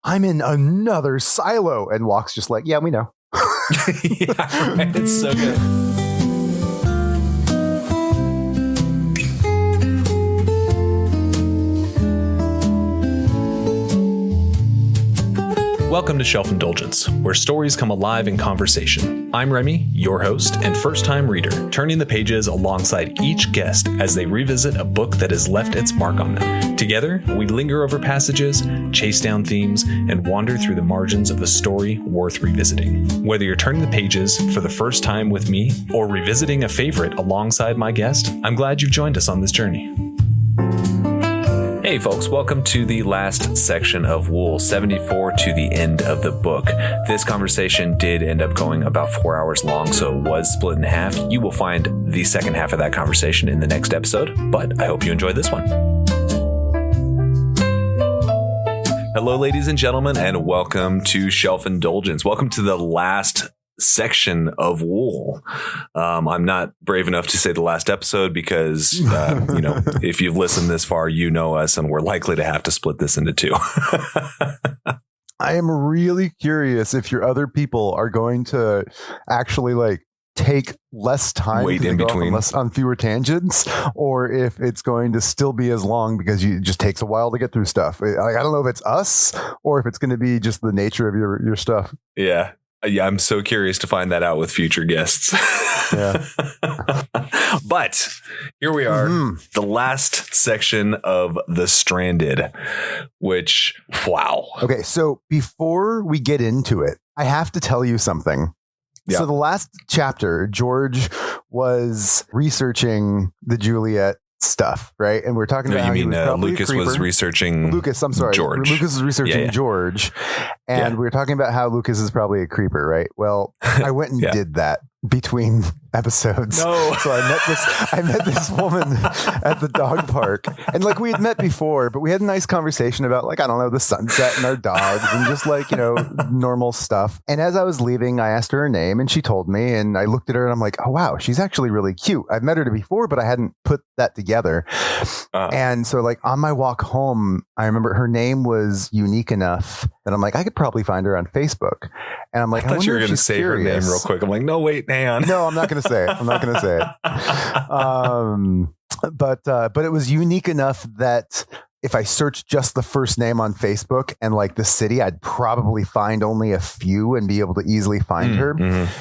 I'm in another silo. And Walk's just like, yeah, we know. Yeah, right. It's so good. Welcome to Shelf Indulgence, where stories come alive in conversation. I'm Remy, your host and first-time reader, turning the pages alongside each guest as they revisit a book that has left its mark on them. Together, we linger over passages, chase down themes, and wander through the margins of a story worth revisiting. Whether you're turning the pages for the first time with me or revisiting a favorite alongside my guest, I'm glad you've joined us on this journey. Hey folks, welcome to the last section of Wool, 74 to the end of the book. This conversation did end up going about 4 hours long, so it was split in half. You will find the second half of that conversation in the next episode, but I hope you enjoyed this one. Hello, ladies and gentlemen, and welcome to Shelf Indulgence. Welcome to the last section of Wool. I'm not brave enough to say the last episode because, if you've listened this far, you know us, and we're likely to have to split this into two. I am really curious if your other people are going to actually take less time wait in between on fewer tangents, or if it's going to still be as long because it just takes a while to get through stuff. I don't know if it's us or if it's going to be just the nature of your stuff. Yeah, I'm so curious to find that out with future guests. Yeah. But here we are, the last section of The Stranded, which, wow. Okay, so before we get into it, I have to tell you something. Yeah. So the last chapter, George was researching the Juliette stuff, right? And we're talking about Lucas was researching Lucas was researching George, and we were talking about how Lucas is probably a creeper, right? Well, I went and did that between episodes. No. So I met this woman at the dog park, and we had met before, but we had a nice conversation about the sunset and our dogs and just normal stuff. And as I was leaving, I asked her her name and she told me, and I looked at her and I'm like, oh wow, she's actually really cute. I've met her before, but I hadn't put that together. And so on my walk home, I remember her name was unique enough that I'm like, I could probably find her on Facebook. And I'm like, I thought you were going to say her name real quick. I'm like, no, wait, hang on. No, I'm not going to say it. But it was unique enough that if I searched just the first name on Facebook and the city, I'd probably find only a few and be able to easily find her.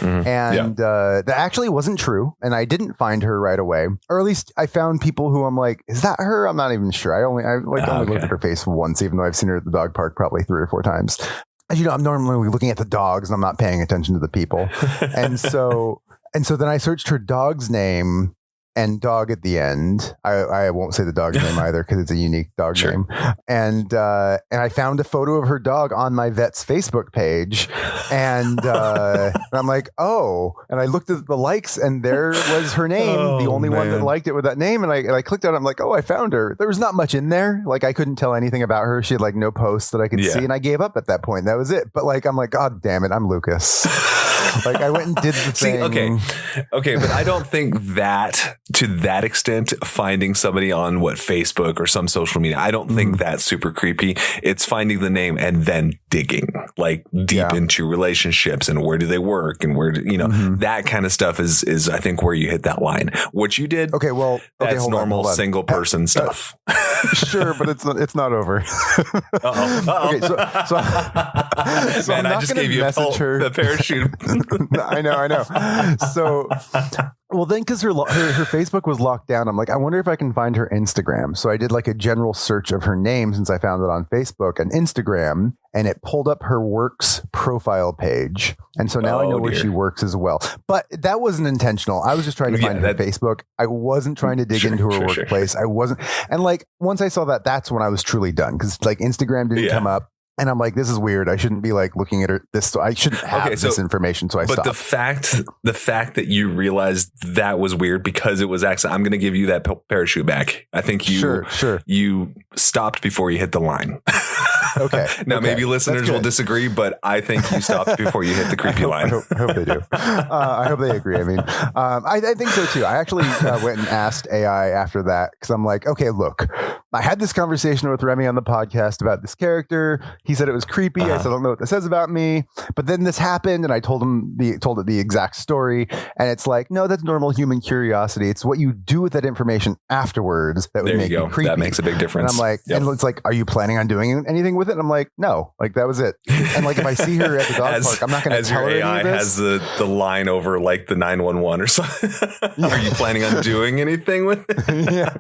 And that actually wasn't true. And I didn't find her right away, or at least I found people who I'm like, is that her? I'm not even sure. I only looked at her face once, even though I've seen her at the dog park probably 3 or 4 times. As you know, I'm normally looking at the dogs and I'm not paying attention to the people. And so then I searched her dog's name and dog at the end. I won't say the dog's name either because it's a unique dog name. And I found a photo of her dog on my vet's Facebook page, and I'm like, oh, and I looked at the likes, and there was her name, the only one that liked it with that name, and I clicked on it. I'm like, oh, I found her. There was not much in there. I couldn't tell anything about her. She had no posts that I could see, and I gave up at that point. That was it. But I'm like, God damn it, I'm Lucas. I went and did the thing. Okay, but I don't think that to that extent, finding somebody on Facebook or some social media, I don't think that's super creepy. It's finding the name and then digging deep into relationships and where do they work and where that kind of stuff is I think where you hit that line. What you did, that's normal single person stuff. Sure, but it's not over. Okay, so man, I just gave you the parachute. I know. So, well, then because her Facebook was locked down, I'm like, I wonder if I can find her Instagram. So I did a general search of her name since I found it on Facebook and Instagram, and it pulled up her works profile page. And so now I know where she works as well. But that wasn't intentional. I was just trying to find her Facebook. I wasn't trying to dig into her workplace. I wasn't. And once I saw that, that's when I was truly done, because Instagram didn't come up. And I'm like, this is weird. I shouldn't be looking at her. I shouldn't have this information. So I stopped. But the fact that you realized that was weird because it was accident. I'm going to give you that parachute back. I think you stopped before you hit the line. Okay. Now, maybe listeners will disagree, but I think you stopped before you hit the creepy line. I hope they do. I hope they agree. I mean, I think so too. I actually went and asked AI after that because I'm like, okay, look, I had this conversation with Remy on the podcast about this character. He said it was creepy. I said, I don't know what this says about me. But then this happened, and I told it the exact story. And it's like, no, that's normal human curiosity. It's what you do with that information afterwards that would make you creepy. That makes a big difference. And I'm like, and it's like, are you planning on doing anything with it? And I'm like, no, like that was it. And like if I see her at the dog park, I'm not going to tell her AI any of this. has the line over like the 911 or something. Are you planning on doing anything with it? Yeah.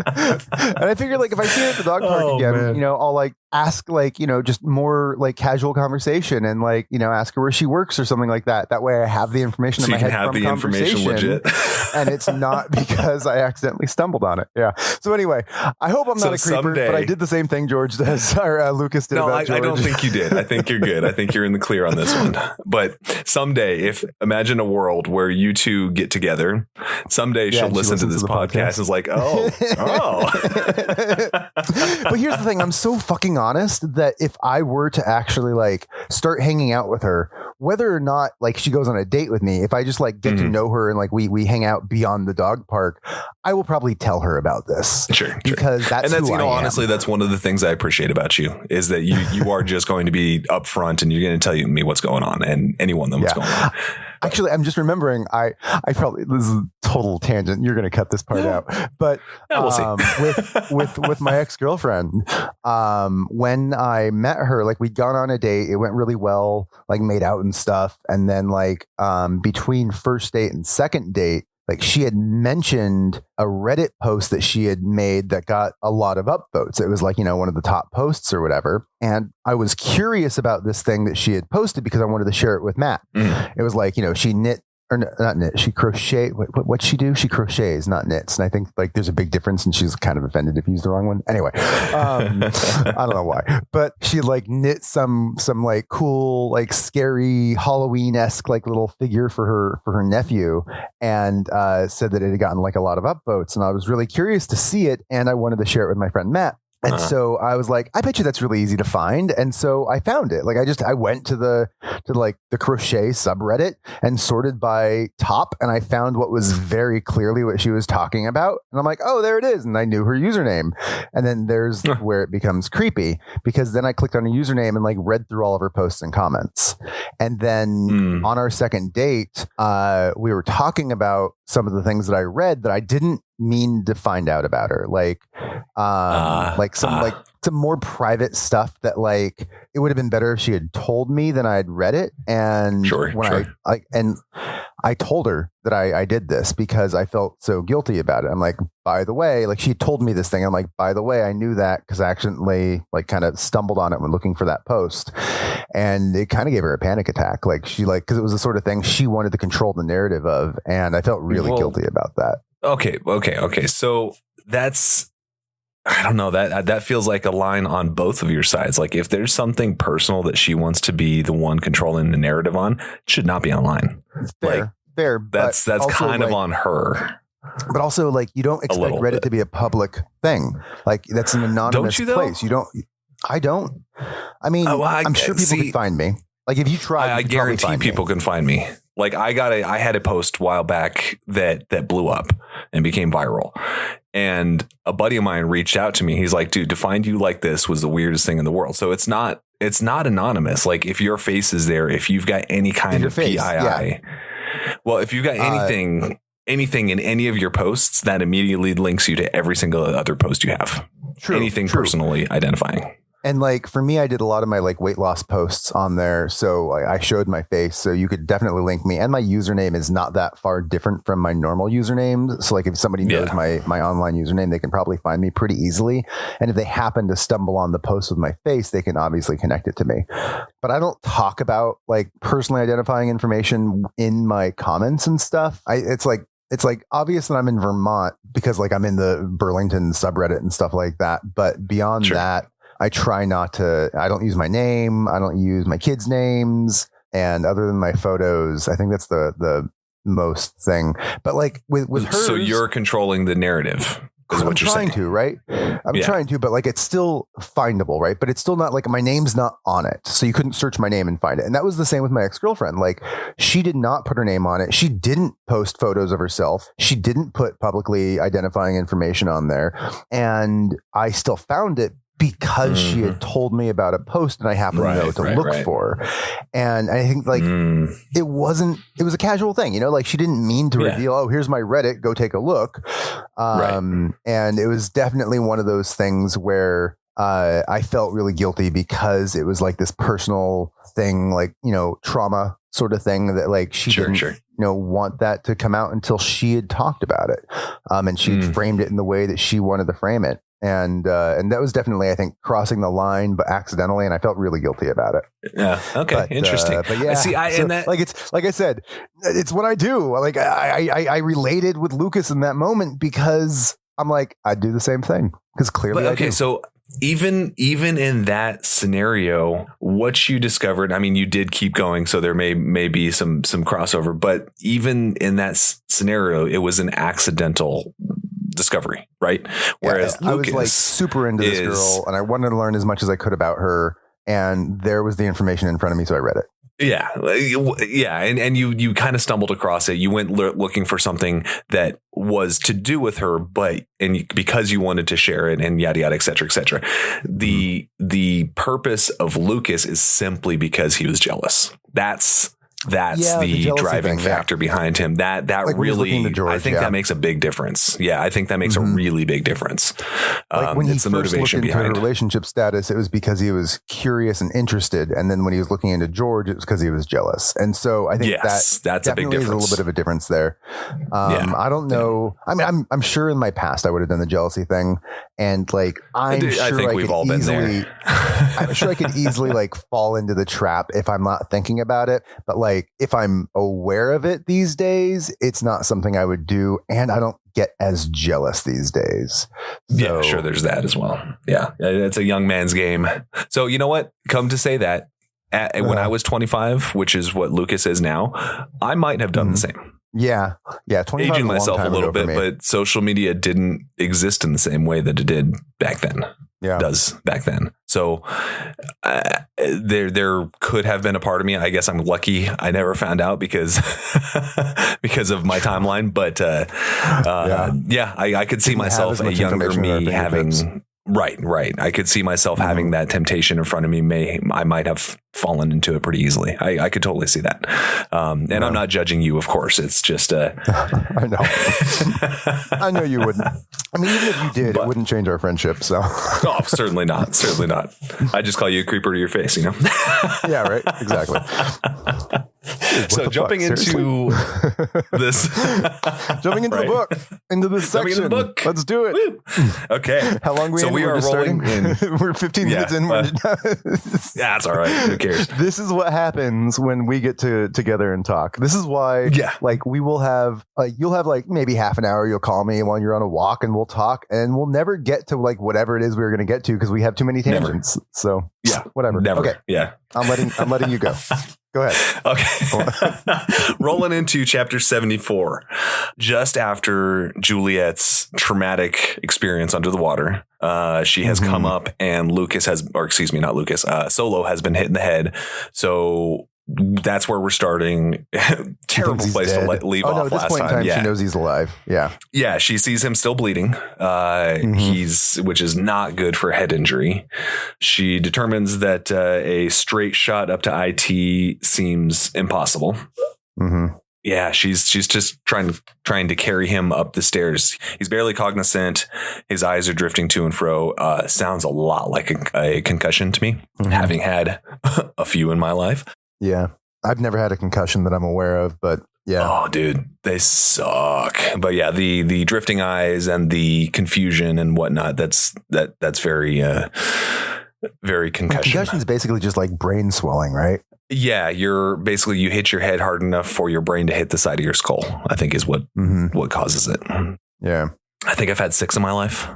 And I figured like if I see her at the dog park again, man, I'll like ask like, just more like casual conversation and like, ask her where she works or something like that. That way I have the information in my head from the conversation. Legit. And it's not because I accidentally stumbled on it. Yeah. So anyway, I hope I'm not a creeper, but I did the same thing George does, or Lucas did. No, about George. I don't think you did. I think you're good. I think you're in the clear on this one. But someday, imagine a world where you two get together. Someday she'll listen to this podcast and is like, oh. But here's the thing. I'm so fucking honest that if I were to actually like start hanging out with her, whether or not like she goes on a date with me, if I just like get to know her and like we hang out beyond the dog park, I will probably tell her about this. Sure. Because that's who I am. Honestly, that's one of the things I appreciate about you is that you are just going to be upfront and you're going to tell me what's going on and anyone know what's going on. Actually, I'm just remembering. I probably, this is a total tangent. You're going to cut this part out, but we'll see. with my ex-girlfriend, when I met her, like we'd gone on a date, it went really well, like made out and stuff, and then like between first date and second date, like she had mentioned a Reddit post that she had made that got a lot of upvotes. It was like, one of the top posts or whatever. And I was curious about this thing that she had posted because I wanted to share it with Matt. It was like, she knit or not knit. She crochet. What'd she do? She crochets, not knits. And I think like there's a big difference and she's kind of offended if you use the wrong one. Anyway, I don't know why, but she like knit some like cool, like scary Halloween-esque like little figure for her nephew and said that it had gotten like a lot of upvotes. And I was really curious to see it. And I wanted to share it with my friend Matt. And so I was like, I bet you that's really easy to find. And so I found it. Like I went to the crochet subreddit and sorted by top, and I found what was very clearly what she was talking about. And I'm like, oh, there it is. And I knew her username. And then there's where it becomes creepy because then I clicked on her username and like read through all of her posts and comments. And then on our second date, we were talking about some of the things that I read that I didn't mean to find out about her, like some more private stuff that like it would have been better if she had told me than I'd read it. And I told her that I did this because I felt so guilty about it. I'm like, by the way, like she told me this thing. I'm like, by the way, I knew that because I accidentally like kind of stumbled on it when looking for that post, and it kind of gave her a panic attack. Like she because it was the sort of thing she wanted to control the narrative of, and I felt really guilty about that. Okay. So that's, I don't know, that feels like a line on both of your sides. Like if there's something personal that she wants to be the one controlling the narrative on, it should not be online. Fair. That's kind of on her. But also like you don't expect Reddit to be a public thing. Like that's an anonymous place. I don't. I mean, I'm sure people can find me. Like if you try, I guarantee people can find me. Like I had a post a while back that blew up and became viral. And a buddy of mine reached out to me. He's like, dude, to find you like this was the weirdest thing in the world. So it's not anonymous. Like if your face is there, if you've got any kind of PII, well, if you've got anything in any of your posts, that immediately links you to every single other post you have. Anything personally identifying. And like for me, I did a lot of my like weight loss posts on there. So I showed my face. So you could definitely link me. And my username is not that far different from my normal username. So like if somebody knows my online username, they can probably find me pretty easily. And if they happen to stumble on the post with my face, they can obviously connect it to me. But I don't talk about like personally identifying information in my comments and stuff. It's like obvious that I'm in Vermont because like I'm in the Burlington subreddit and stuff like that. But beyond that, I try not to, I don't use my name. I don't use my kids' names. And other than my photos, I think that's the most thing. But like with hers. So you're controlling the narrative. I'm trying to, right? I'm trying to, but like it's still findable, right? But it's still not like my name's not on it. So you couldn't search my name and find it. And that was the same with my ex-girlfriend. Like she did not put her name on it. She didn't post photos of herself. She didn't put publicly identifying information on there. And I still found it because she had told me about a post and I happened to know to look for. And I think like it was a casual thing, you know, like she didn't mean to reveal, oh, here's my Reddit, go take a look. And it was definitely one of those things where I felt really guilty because it was like this personal thing, like, you know, trauma sort of thing that like she didn't you know, want that to come out until she had talked about it. And she framed it in the way that she wanted to frame it. And that was definitely, I think, crossing the line, but accidentally, and I felt really guilty about it. Yeah. Okay. Interesting. But yeah, see, like it's like I said, it's what I do. Like I related with Lucas in that moment because I'm like, I'd do the same thing because clearly. Okay, so even in that scenario, what you discovered, I mean, you did keep going, so there may be some crossover, but even in that scenario, it was an accidental discovery, right? Whereas Lucas, I was like super into this girl and I wanted to learn as much as I could about her, and there was the information in front of me, so I read it. Yeah. And you kind of stumbled across it. You went looking for something that was to do with her, because you wanted to share it and yada, yada, et cetera, et cetera. The purpose of Lucas is simply because he was jealous. That's the driving factor behind him. That like really, George, I think that makes a big difference. Yeah, I think that makes a really big difference. Like when he first looked into her relationship status, it was because he was curious and interested, and then when he was looking into George, it was because he was jealous. And so I think that's a big difference. Is a little bit of a difference there. I don't know. I mean, I'm sure in my past I would have done the jealousy thing, and like I think we've all been there. I'm sure I could easily like fall into the trap if I'm not thinking about it, but like if I'm aware of it these days, it's not something I would do, and I don't get as jealous these days. Yeah, sure. There's that as well. Yeah, it's a young man's game. So you know what? Come to say that, when I was 25, which is what Lucas is now, I might have done the same. Yeah. 25 aging myself a little bit, but social media didn't exist in the same way that it did back then. Does back then. So there could have been a part of me. I guess I'm lucky I never found out because of my timeline. But I could see myself a younger me having. Right. I could see myself having that temptation in front of me. I might have fallen into it pretty easily. I could totally see that. And I'm not judging you, of course. It's just I know. I know you wouldn't. I mean, even if you did, it wouldn't change our friendship. So certainly not. Certainly not. I just call you a creeper to your face, you know? Yeah, right. Exactly. Dude, so jumping into this, jumping into the book, into this section. Let's do it. Woo. Okay. How long we are rolling in? We're 15 minutes in. That's all right. Who cares? This is what happens when we get together and talk. This is why, like we will have, you'll have like maybe half an hour. You'll call me while you're on a walk and we'll talk, and we'll never get to like whatever it is we were going to get to because we have too many tangents. Never. So whatever. Never. Okay. Yeah. I'm letting you go. Go ahead. Okay. Rolling into chapter 74, just after Juliette's traumatic experience under the water, she has come up and Solo has been hit in the head. So that's where we're starting. Terrible place to leave off last time. She knows he's alive. Yeah. She sees him still bleeding. Which is not good for head injury. She determines that a straight shot up to IT seems impossible. Yeah, she's just trying to carry him up the stairs. He's barely cognizant. His eyes are drifting to and fro. Sounds a lot like a concussion to me, having had a few in my life. Yeah, I've never had a concussion that I'm aware of, but yeah. Oh, dude, they suck. But yeah, the drifting eyes and the confusion and whatnot. That's very very concussion. Concussion is basically just like brain swelling, right? Yeah, you hit your head hard enough for your brain to hit the side of your skull, I think is what causes it. Yeah. I think I've had 6 in my life.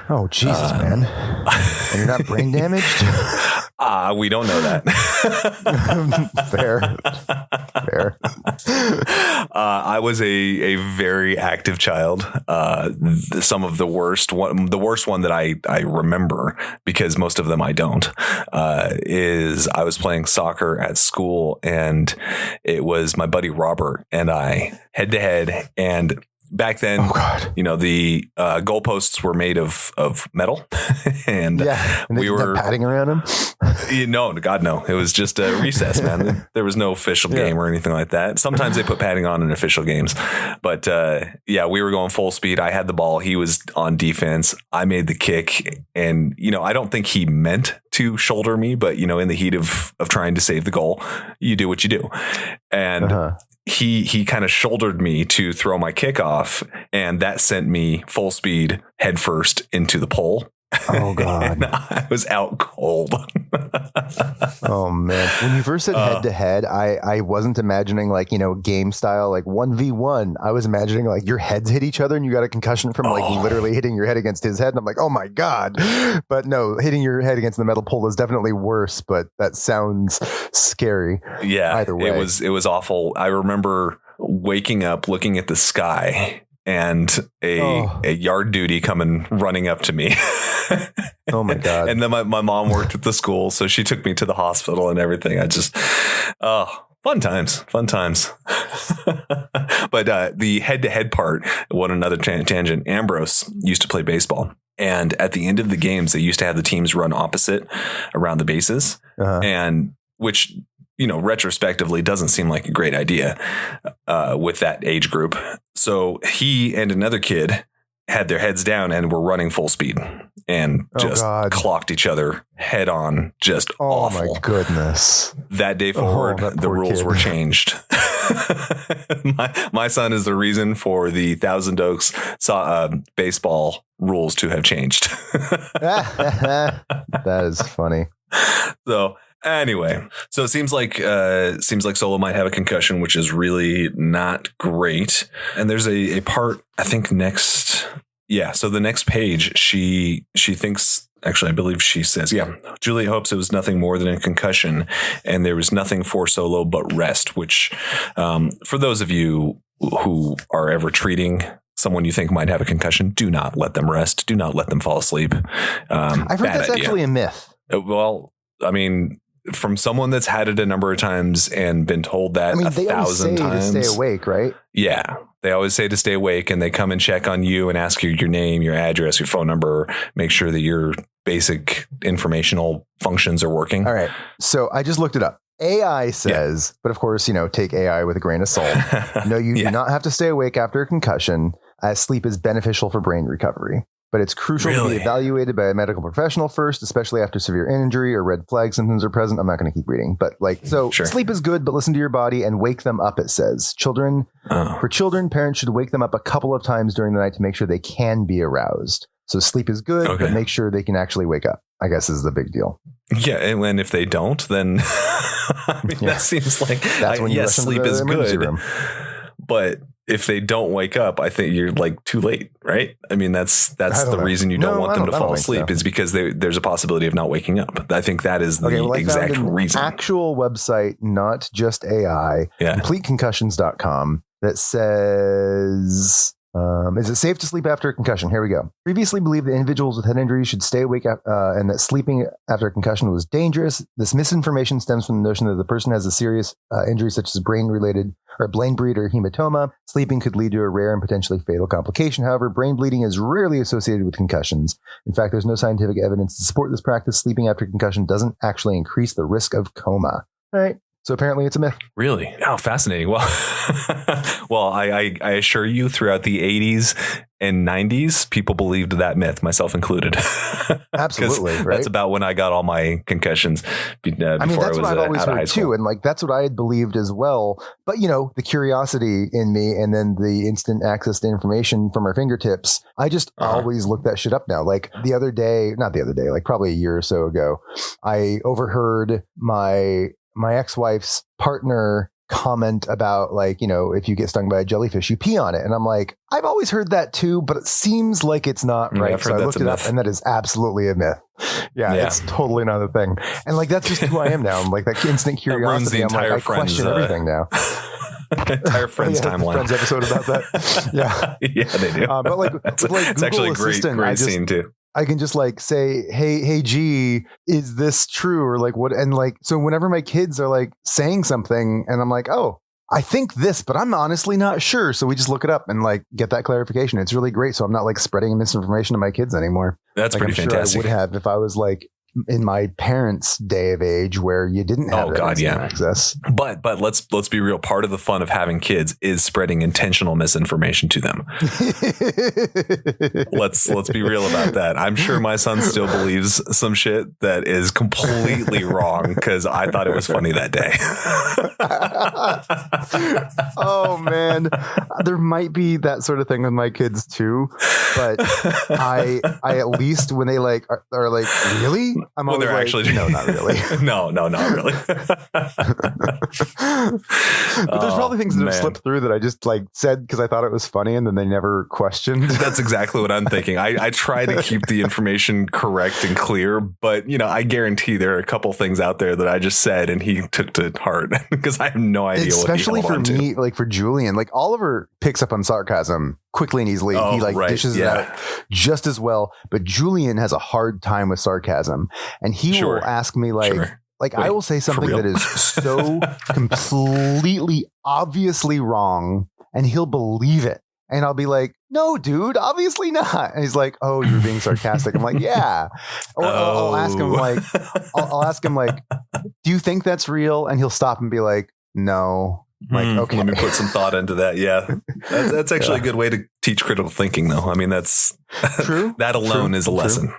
Oh, Jesus, man. And you're not brain damaged? We don't know that. Fair. I was a very active child. Some of the worst one that I remember, because most of them I don't, is I was playing soccer at school, and it was my buddy Robert and I head to head. And back then, the goalposts were made of metal, and we were padding around them. No, God, no. It was just a recess, man. There was no official game or anything like that. Sometimes they put padding on in official games, but we were going full speed. I had the ball. He was on defense. I made the kick, and I don't think he meant to shoulder me, but in the heat of trying to save the goal, you do what you do, and. He kind of shouldered me to throw my kick off, and that sent me full speed headfirst into the pole. Oh, God. And I was out cold. Oh, man. When you first said head to head, I wasn't imagining game style, 1v1. I was imagining your heads hit each other and you got a concussion from literally hitting your head against his head. And I'm like, oh, my God. But no, hitting your head against the metal pole is definitely worse, but that sounds scary. Yeah, either way. It was awful. I remember waking up, looking at the sky, and a yard duty coming running up to me. Oh my God. And then my mom worked at the school, so she took me to the hospital and everything. I just, fun times. But the head-to-head part, what another tangent. Ambrose used to play baseball. And at the end of the games, they used to have the teams run opposite around the bases, and which, retrospectively doesn't seem like a great idea with that age group. So he and another kid had their heads down and were running full speed and just clocked each other head on. Just awful. Oh, my goodness. That day forward, the rules were changed. My son is the reason for the Thousand Oaks baseball rules to have changed. That is funny. So anyway, so it seems like Solo might have a concussion, which is really not great. And there's a part, I think, next. Yeah. So the next page, she thinks, actually, I believe she says, Juliette hopes it was nothing more than a concussion, and there was nothing for Solo but rest, which for those of you who are ever treating someone you think might have a concussion, do not let them rest. Do not let them fall asleep. I've heard that's actually a myth. Well, I mean, from someone that's had it a number of times and been told that 1,000 times. To stay awake, right? Yeah. They always say to stay awake, and they come and check on you and ask you your name, your address, your phone number, make sure that your basic informational functions are working. All right. So I just looked it up. AI says, but of course, take AI with a grain of salt. No, you do not have to stay awake after a concussion, as sleep is beneficial for brain recovery. But it's crucial to be evaluated by a medical professional first, especially after severe injury or red flag symptoms are present. I'm not going to keep reading, but sleep is good, but listen to your body and wake them up, it says. For children, parents should wake them up a couple of times during the night to make sure they can be aroused. So sleep is good, but make sure they can actually wake up, I guess, is the big deal. Yeah. And if they don't, then that seems like, that's when you sleep is good, but if they don't wake up, I think you're too late, right? I mean, that's the reason you don't want them to fall asleep is because there's a possibility of not waking up. I think that is the exact reason. Actual website, not just AI, completeconcussions.com, that says, is it safe to sleep after a concussion? Here we go. Previously believed that individuals with head injuries should stay awake and that sleeping after a concussion was dangerous. This misinformation stems from the notion that the person has a serious injury such as brain-related or brain bleed or hematoma. Sleeping could lead to a rare and potentially fatal complication. However, brain bleeding is rarely associated with concussions. In fact, there's no scientific evidence to support this practice. Sleeping after concussion doesn't actually increase the risk of coma. All right. So apparently it's a myth. Really? Oh, fascinating. Well, I assure you, throughout the 80s and 90s, people believed that myth, myself included. Absolutely. Right? That's about when I got all my concussions before I was what I've always heard too. And that's what I had believed as well. But, the curiosity in me and then the instant access to information from our fingertips, I just always look that shit up now. Probably a year or so ago, I overheard my ex-wife's partner comment about like, if you get stung by a jellyfish, you pee on it. And I'm like, I've always heard that too, but it seems like it's not right. So I looked it up, and that is absolutely a myth. Yeah, it's totally not a thing. And like, that's just who I am now. I'm like that instant curiosity. I'm like, I question everything now. Entire Friends timeline. Friends episode about that. Yeah. Yeah, they do. But like, it's actually a great scene too. I can just like say, hey, G, is this true? Or like what? And like, so whenever my kids are like saying something and I'm like, oh, I think this, but I'm honestly not sure. So we just look it up and like get that clarification. It's really great. So I'm not like spreading misinformation to my kids anymore. That's like, pretty I'm fantastic. Sure I would have if I was like in my parents' day of age where you didn't have access. But let's be real. Part of the fun of having kids is spreading intentional misinformation to them. Let's be real about that. I'm sure my son still believes some shit that is completely wrong because I thought it was funny that day. Oh man, there might be that sort of thing with my kids too, but I at least when they like are like, really? I'm always like, actually, no, not really. no, not really. But there's probably things that have slipped through that I just like said because I thought it was funny and then they never questioned. That's exactly what I'm thinking. I try to keep the information correct and clear, but I guarantee there are a couple things out there that I just said and he took to heart because I have no idea Especially what he held for me, like for Julian, like Oliver picks up on sarcasm quickly and easily. He dishes it out just as well. But Julian has a hard time with sarcasm. And he will ask me like I will say something that is so completely obviously wrong and he'll believe it. And I'll be like, no, dude, obviously not. And he's like, oh, you're being sarcastic. I'm like, yeah. Or I'll ask him like, I'll ask him like, do you think that's real? And he'll stop and be like, no. Like, okay, let me put some thought into that. Yeah, that's actually a good way to teach critical thinking, though. I mean, that's true. That alone is a lesson.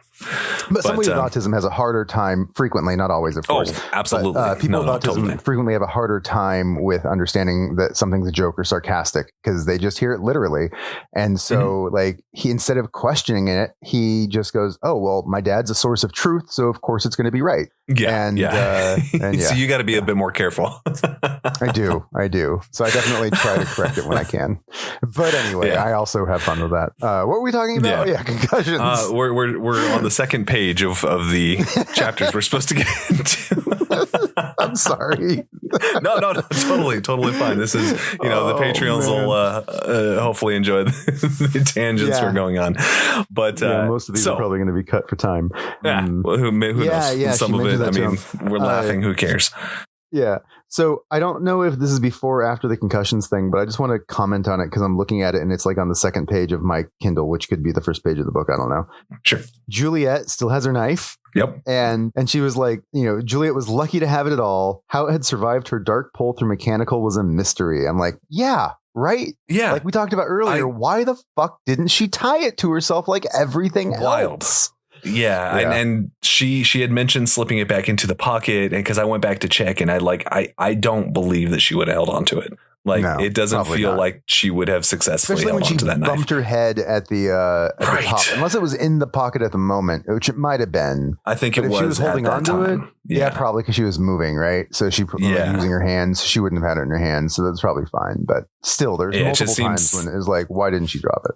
But somebody with autism has a harder time frequently, not always, of course. Oh, absolutely. But, people with autism frequently have a harder time with understanding that something's a joke or sarcastic because they just hear it literally. And so like he, instead of questioning it, he just goes, oh, well, my dad's a source of truth. So of course it's going to be right. Yeah. And so you got to be a bit more careful. I do. So I definitely try to correct it when I can. But anyway, I also have fun with that. What were we talking about? Yeah, concussions. We're on the second page of the chapters we're supposed to get into. I'm sorry. No, totally fine. This is, the Patreons will hopefully enjoy the tangents we're going on. But most of these are probably going to be cut for time. Yeah, well, who knows? Yeah, some of it, I mean, we're laughing. Who cares? Yeah. So I don't know if this is before or after the concussions thing, but I just want to comment on it because I'm looking at it and it's like on the second page of my Kindle, which could be the first page of the book. I don't know. Sure. Juliette still has her knife. Yep. And she was like, Juliette was lucky to have it at all. How it had survived her dark pull through mechanical was a mystery. I'm like, yeah. Right? Yeah. Like we talked about earlier. Why the fuck didn't she tie it to herself like everything else? Yeah. And she had mentioned slipping it back into the pocket. And because I went back to check and I don't believe that she would have held on to it. Like it doesn't feel like she would have successfully held on to that knife. Especially when she bumped her head at the top, unless it was in the pocket at the moment, which it might have been. I think it was. If she was holding on to it, probably because she was moving, right? So she was using her hands. She wouldn't have had it in her hands, so that's probably fine. But still, there's multiple times when it was like, why didn't she drop it?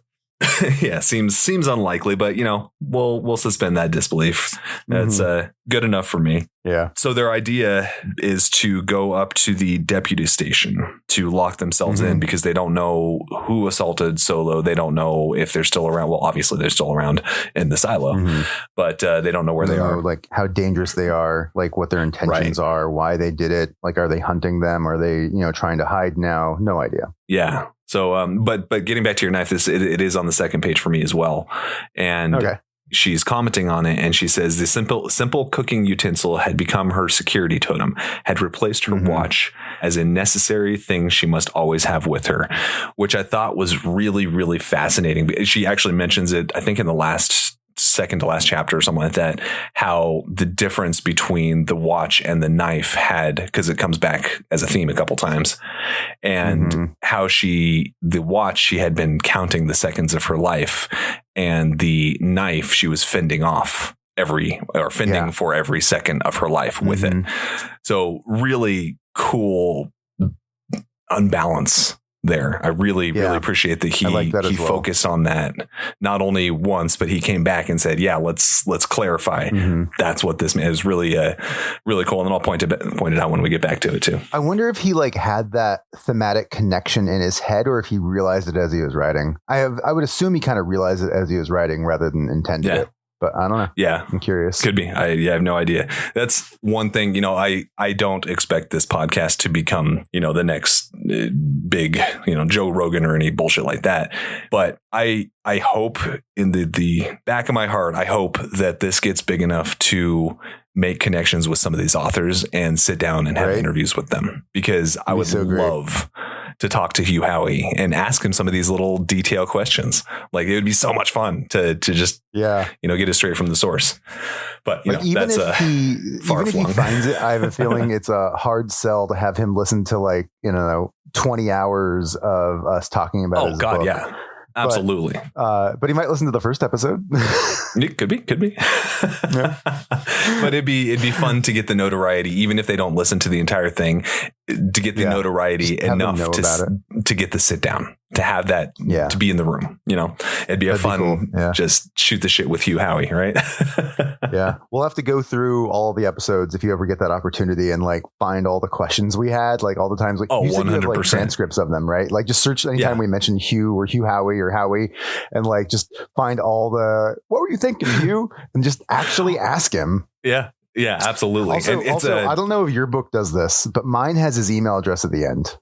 Yeah, seems unlikely, but we'll suspend that disbelief. That's good enough for me. Yeah. So their idea is to go up to the deputy station to lock themselves in because they don't know who assaulted Solo. They don't know if they're still around. Well, obviously they're still around in the silo, but they don't know where they are. Like how dangerous they are, like what their intentions are, why they did it. Like, are they hunting them? Are they, trying to hide now? No idea. Yeah. So, but getting back to your knife, it is on the second page for me as well. And she's commenting on it and she says the simple cooking utensil had become her security totem, had replaced her watch as a necessary thing she must always have with her, which I thought was really, really fascinating. She actually mentions it, I think in the second to last chapter or something like that, how the difference between the watch and the knife because it comes back as a theme a couple times, and how the watch, she had been counting the seconds of her life, and the knife she was fending for every second of her life with it. So really cool unbalance there. I really appreciate that he focused on that not only once, but he came back and said, yeah, let's clarify. That's what this is really, really cool. And then I'll point it out when we get back to it too. I wonder if he like had that thematic connection in his head or if he realized it as he was writing. I would assume he kind of realized it as he was writing rather than intended it. But I don't know. Yeah. I'm curious. Could be. I have no idea. That's one thing, you know, I don't expect this podcast to become, you know, the next big, you know, Joe Rogan or any bullshit like that. But I hope in the back of my heart, I hope that this gets big enough to make connections with some of these authors and sit down and have interviews with them, because I would love to talk to Hugh Howey and ask him some of these little detail questions. Like it would be so much fun to just, you know, get it straight from the source. But you know, even that's if he finds it, I have a feeling it's a hard sell to have him listen to like, you know, 20 hours of us talking about his book. Yeah. Absolutely. But he might listen to the first episode. It could be. But it'd be fun to get the notoriety, even if they don't listen to the entire thing, to get the notoriety enough to get the sit down, to have that, to be in the room. You know, it'd be fun, just shoot the shit with Hugh Howey, right? Yeah. We'll have to go through all the episodes if you ever get that opportunity and like find all the questions we had, like all the times. Like, you said you have, like, transcripts of them, right? Like just search anytime we mention Hugh or Hugh Howey or Howie, and like just find all the, what were you thinking, Hugh? And just actually ask him. Yeah. Yeah, absolutely. Also, I don't know if your book does this, but mine has his email address at the end.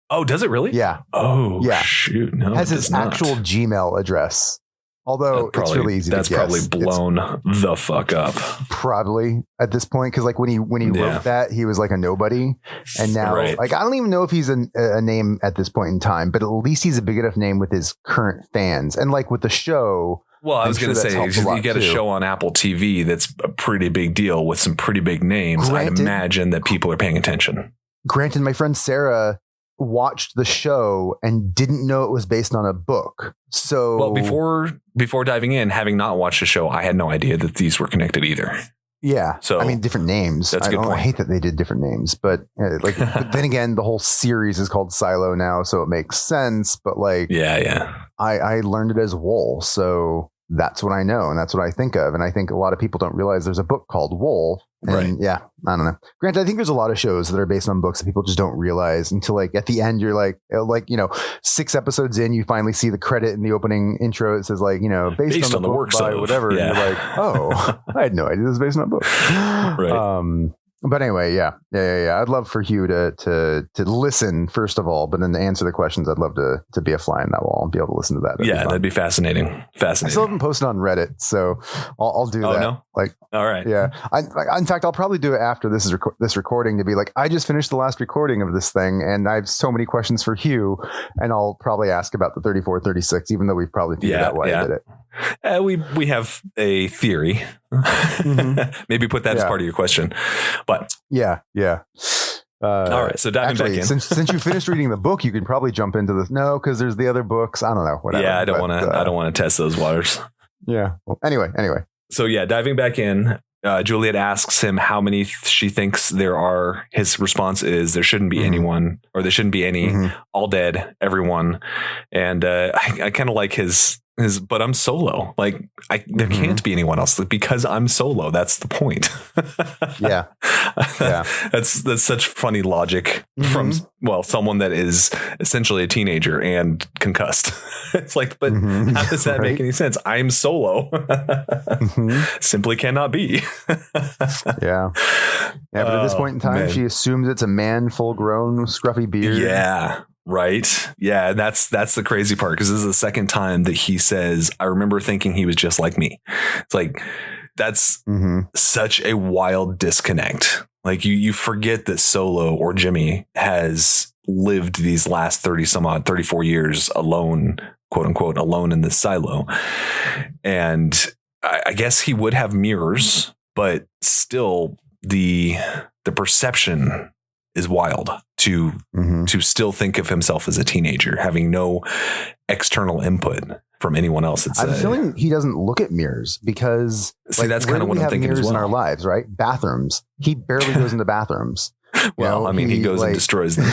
Oh, does it really? Yeah. Oh, yeah. Shoot. No, it has his actual Gmail address. Although it's really easy to guess. That's probably blown the fuck up. Probably at this point, because like when he wrote that, he was like a nobody, and now like I don't even know if he's a name at this point in time, but at least he's a big enough name with his current fans, and like with the show. Well, I was going to say, you got a show on Apple TV that's a pretty big deal with some pretty big names. I'd imagine that people are paying attention. Granted, my friend Sarah watched the show and didn't know it was based on a book. So, well, before diving in, having not watched the show, I had no idea that these were connected either. Yeah. So I mean, different names. That's a good point. I hate that they did different names, but like, but then again, the whole series is called Silo now, so it makes sense. But like, I learned it as Wool, so that's what I know and that's what I think of. And I think a lot of people don't realize there's a book called Wool. And I don't know. Granted, I think there's a lot of shows that are based on books that people just don't realize until like at the end, you're like, you know, 6 episodes in, you finally see the credit in the opening intro. It says like, you know, based on the book by whatever. Yeah. And you're like, oh, I had no idea this was based on a book. Right. But anyway, yeah. I'd love for Hugh to listen first of all, but then to answer the questions, I'd love to be a fly on that wall and be able to listen to that. That'd be fascinating. I still haven't posted on Reddit, so I'll do that. Oh, no? Like, all right. Yeah. In fact, I'll probably do it after this recording to be like, I just finished the last recording of this thing and I have so many questions for Hugh, and I'll probably ask about the 34, 36, even though we've probably figured out why I did it. We have a theory. Maybe put that as part of your question, but yeah. All right, so diving back in. Since you finished reading the book, you can probably jump into this. No, because there's the other books. I don't know. Whatever. Yeah, I don't want to test those waters. Yeah. Well, anyway. So diving back in, Juliette asks him how many she thinks there are. His response is there shouldn't be anyone, or there shouldn't be any. All dead, everyone. And I kind of like his, but I'm solo. Like there can't be anyone else because I'm solo. That's the point. Yeah. That's such funny logic from someone that is essentially a teenager and concussed. It's like, but how does that make any sense? I'm solo. Simply cannot be. Yeah. But at this point in time, she assumes it's a man, full grown, scruffy beard. Yeah. Right. Yeah. That's the crazy part, because this is the second time that he says, I remember thinking he was just like me. It's like, that's such a wild disconnect. Like you forget that Solo, or Jimmy, has lived these last 34 years alone, quote unquote, alone in the silo. And I guess he would have mirrors, but still the perception is wild to still think of himself as a teenager, having no external input from anyone else. I'm feeling he doesn't look at mirrors because that's kind of what I'm thinking as well. In our lives, right? Bathrooms. He barely goes into bathrooms. Well, he goes and destroys them.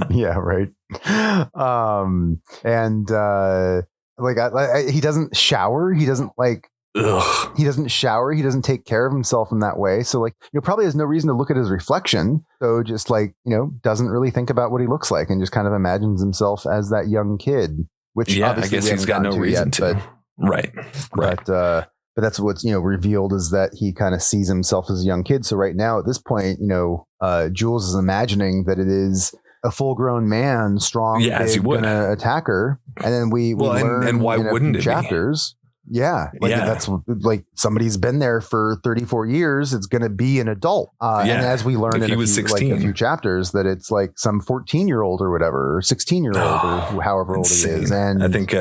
Yeah, right. He doesn't shower. He doesn't Ugh. He doesn't shower. He doesn't take care of himself in that way. So probably has no reason to look at his reflection. So just doesn't really think about what he looks like and just kind of imagines himself as that young kid, which I guess he's got no reason to. Right. But that's what's, revealed is that he kind of sees himself as a young kid. So right now at this point, Jules is imagining that it is a full grown man, strong, gonna attack her. And then we learn and why wouldn't it chapters. That's somebody's been there for 34 years. It's going to be an adult. And as we learn in a few chapters that it's some 14-year-old or whatever, or 16-year-old or however old he is. And I think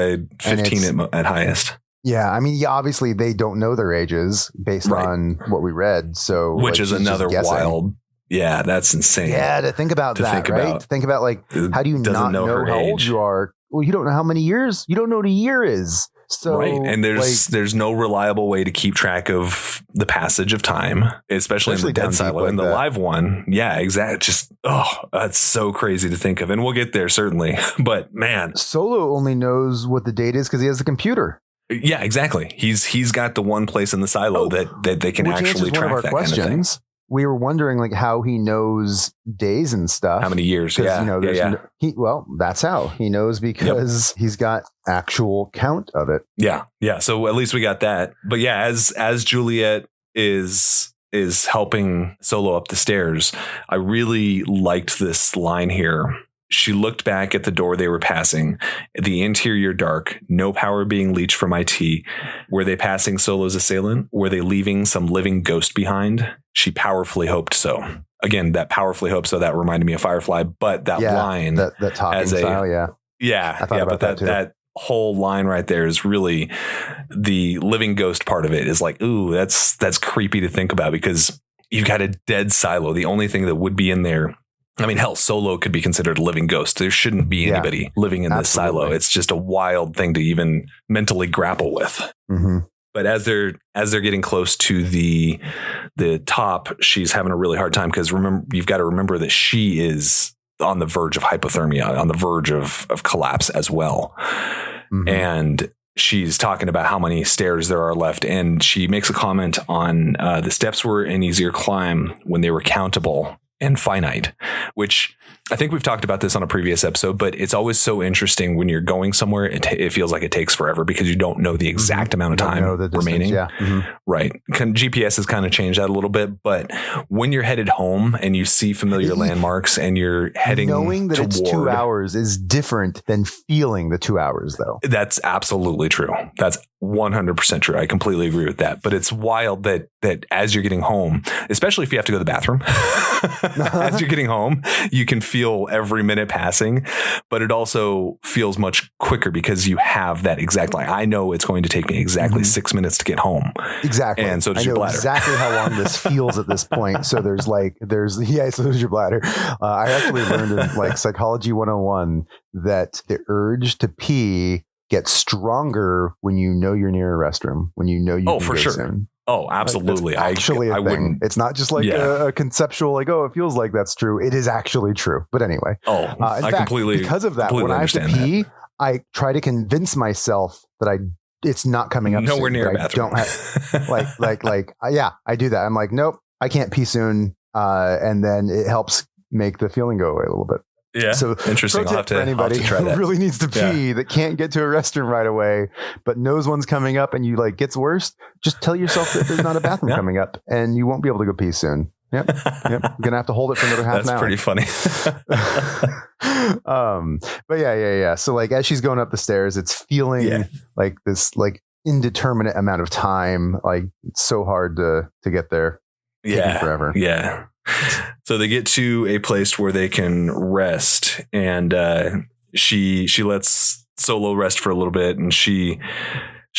15 at highest. Yeah. I mean, obviously they don't know their ages based on what we read. So, which is another wild. Yeah. That's insane. Yeah. To think about that, right? To think about how do you not know how old you are? Well, you don't know how many years. You don't know what a year is. So, right. And there's no reliable way to keep track of the passage of time, especially in the dead silo. In the live one. Yeah, exactly. Just, that's so crazy to think of. And we'll get there certainly. But man, Solo only knows what the date is because he has the computer. Yeah, exactly. He's got the one place in the silo that they can actually track one of our questions. Kind of thing. We were wondering how he knows days and stuff. How many years? Yeah. That's how he knows because he's got actual count of it. Yeah. Yeah. So at least we got that. But yeah, as Juliette is helping Solo up the stairs, I really liked this line here. She looked back at the door they were passing, the interior dark, no power being leached from IT. Were they passing Solo's assailant? Were they leaving some living ghost behind? She powerfully hoped so. Again, that powerfully hoped so, that reminded me of Firefly, but that line, that talking style, but that whole line right there is really the living ghost part of it is ooh, that's creepy to think about because you've got a dead silo. The only thing that would be in there, I mean, hell, Solo could be considered a living ghost. There shouldn't be anybody living in this silo. It's just a wild thing to even mentally grapple with. Mm-hmm. But as they're getting close to the top, she's having a really hard time because you've got to remember that she is on the verge of hypothermia, on the verge of collapse as well. Mm-hmm. And she's talking about how many stairs there are left. And she makes a comment on the steps were an easier climb when they were countable and finite, which I think we've talked about this on a previous episode, but it's always so interesting when you're going somewhere. It feels like it takes forever because you don't know the exact amount of time remaining. Yeah. Mm-hmm. Right. GPS has kind of changed that a little bit, but when you're headed home and you see familiar landmarks and you're heading knowing that it's 2 hours is different than feeling the 2 hours though. That's absolutely true. That's 100% true. I completely agree with that. But it's wild that as you're getting home, especially if you have to go to the bathroom, as you're getting home, you can feel every minute passing, but it also feels much quicker because you have that exact line. I know it's going to take me exactly 6 minutes to get home. Exactly. And so does your bladder. Exactly how long this feels at this point. So so does your bladder. I actually learned in Psychology 101 that the urge to pee gets stronger when you know you're near a restroom, when you know you can go soon. Oh, absolutely. I wouldn't. It's not just a conceptual, it feels like that's true. It is actually true. But anyway. Because of that, when I have to pee, I try to convince myself that it's not coming up. Nowhere near a bathroom. Don't have, I do that. I'm like, nope, I can't pee soon. And then it helps make the feeling go away a little bit. Yeah. So interesting. I'll have to anybody try that. who really needs to pee that can't get to a restroom right away, but knows one's coming up and you gets worse. Just tell yourself that there's not a bathroom coming up and you won't be able to go pee soon. Yep. You're going to have to hold it for another half an hour. That's pretty funny. But yeah. So as she's going up the stairs, it's feeling like this, indeterminate amount of time. It's so hard to get there. Yeah. Forever. Yeah. So they get to a place where they can rest, and she lets Solo rest for a little bit, and she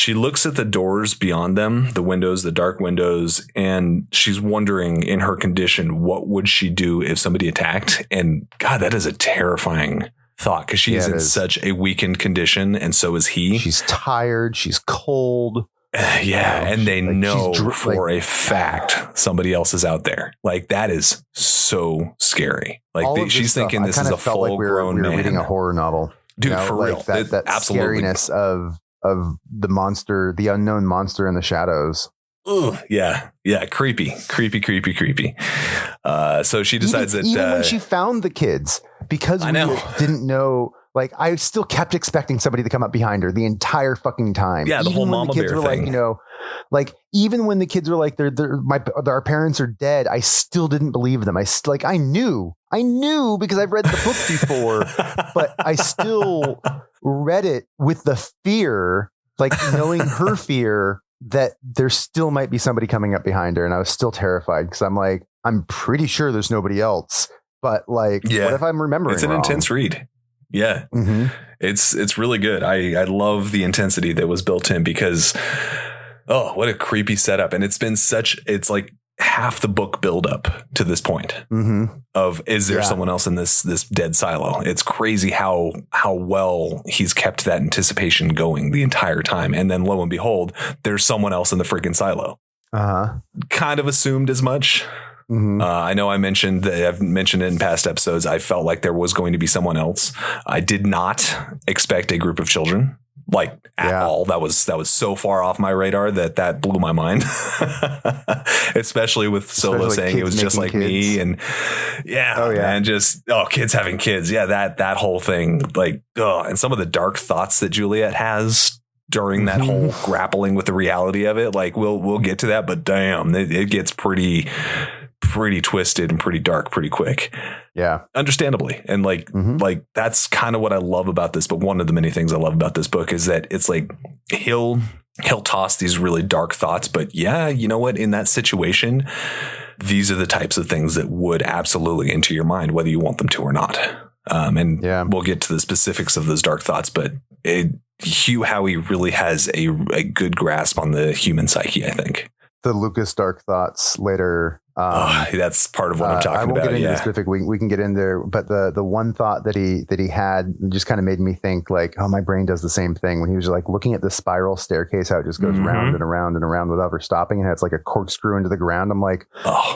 looks at the doors beyond them, the windows, the dark windows, and she's wondering in her condition, what would she do if somebody attacked? And God, that is a terrifying thought because she is in such a weakened condition, and so is he. She's tired. She's cold. And they know for a fact somebody else is out there. Like, that is so scary. Like, she's thinking this is a full grown man. Reading a horror novel, dude, for real. That scariness of the monster, the unknown monster in the shadows. Ugh, yeah. Creepy. So she decides even when she found the kids, because we didn't know. Like, I still kept expecting somebody to come up behind her the entire fucking time. Yeah, the whole mama bear thing. Like, like, even when the kids were like, our parents are dead, I still didn't believe them. I knew because I've read the book before, but I still read it with the fear, like knowing her fear that there still might be somebody coming up behind her. And I was still terrified because I'm like, I'm pretty sure there's nobody else, but like, what if I'm remembering It's an wrong? Intense read. Yeah. Mm-hmm. It's really good. I love the intensity that was built in because, what a creepy setup. And it's like half the book build up to this point of, is there someone else in this dead silo? It's crazy how well he's kept that anticipation going the entire time. And then lo and behold, there's someone else in the freaking silo. Kind of assumed as much. I know I've mentioned it in past episodes. I felt like there was going to be someone else. I did not expect a group of children, like at all. That was so far off my radar that blew my mind. Especially with Solo saying it was just like kids. Me, and and just kids having kids. Yeah, that whole thing. Like, and some of the dark thoughts that Juliette has during that whole grappling with the reality of it. Like, we'll get to that, but damn, it gets pretty twisted and pretty dark pretty quick. Yeah. Understandably. And like that's kind of what I love about this book. One of the many things I love about this book is that it's like he'll toss these really dark thoughts, but you know what? In that situation, these are the types of things that would absolutely enter your mind, whether you want them to or not. We'll get to the specifics of those dark thoughts, but Hugh Howey really has a good grasp on the human psyche, I think. The Lucas dark thoughts later. That's part of what I'm talking about. I won't get into the specific. We can get in there, but the one thought that he had just kind of made me think like, oh, my brain does the same thing when he was like looking at the spiral staircase, how it just goes round and around and around without ever stopping, and it's like a corkscrew into the ground. I'm like,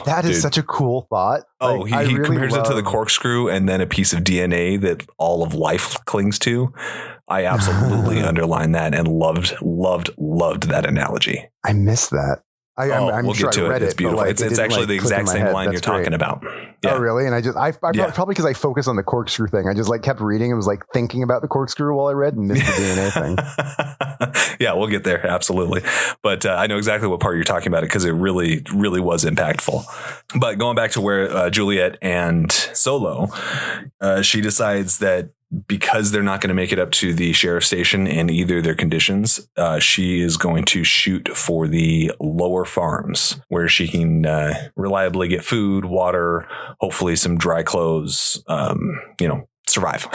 that is such a cool thought. Oh, like, he really compares it to the corkscrew and then a piece of DNA that all of life clings to. I absolutely underlined that and loved that analogy. I missed that. I'm we'll sure get to I read it. It's beautiful. Like, it's actually the exact same line you're talking about. Yeah. Oh, really? And I probably because I focused on the corkscrew thing. I just like kept reading and was like thinking about the corkscrew while I read and missed the DNA thing. Yeah, we'll get there. Absolutely. But I know exactly what part you're talking about it because it really, really was impactful. But going back to where Juliette and Solo, she decides that because they're not going to make it up to the sheriff's station in either of their conditions, she is going to shoot for the lower farms where she can reliably get food, water, hopefully some dry clothes, survive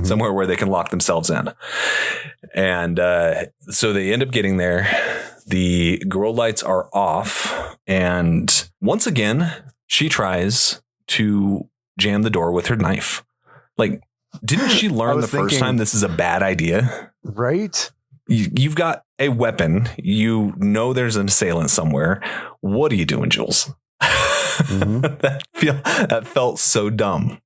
somewhere where they can lock themselves in. And so they end up getting there. The grow lights are off. And once again, she tries to jam the door with her knife. Like, didn't she learn the first time this is a bad idea? Right? You've got a weapon. You know there's an assailant somewhere. What are you doing, Jules? That felt so dumb.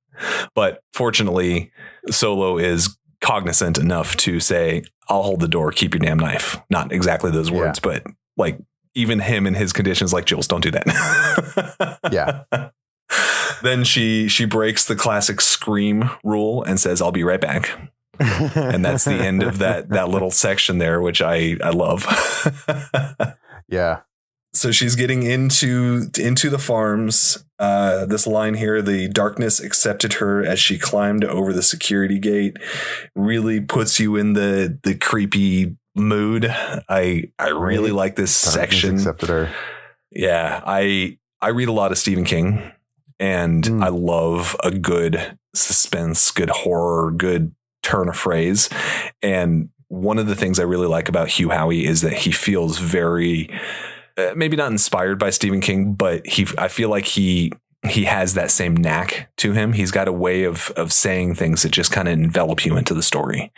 But fortunately, Solo is cognizant enough to say, I'll hold the door, keep your damn knife. Not exactly those words, but like even him in his conditions, like, Jules, don't do that. Yeah. Then she breaks the classic scream rule and says, I'll be right back. And that's the end of that little section there, which I love. Yeah. So she's getting into the farms. This line here, the darkness accepted her as she climbed over the security gate, really puts you in the creepy mood. I really like this section. Accepted her. Yeah. I read a lot of Stephen King. And I love a good suspense, good horror, good turn of phrase. And one of the things I really like about Hugh Howey is that he feels very, maybe not inspired by Stephen King, but I feel like he he has that same knack to him. He's got a way of saying things that just kind of envelop you into the story.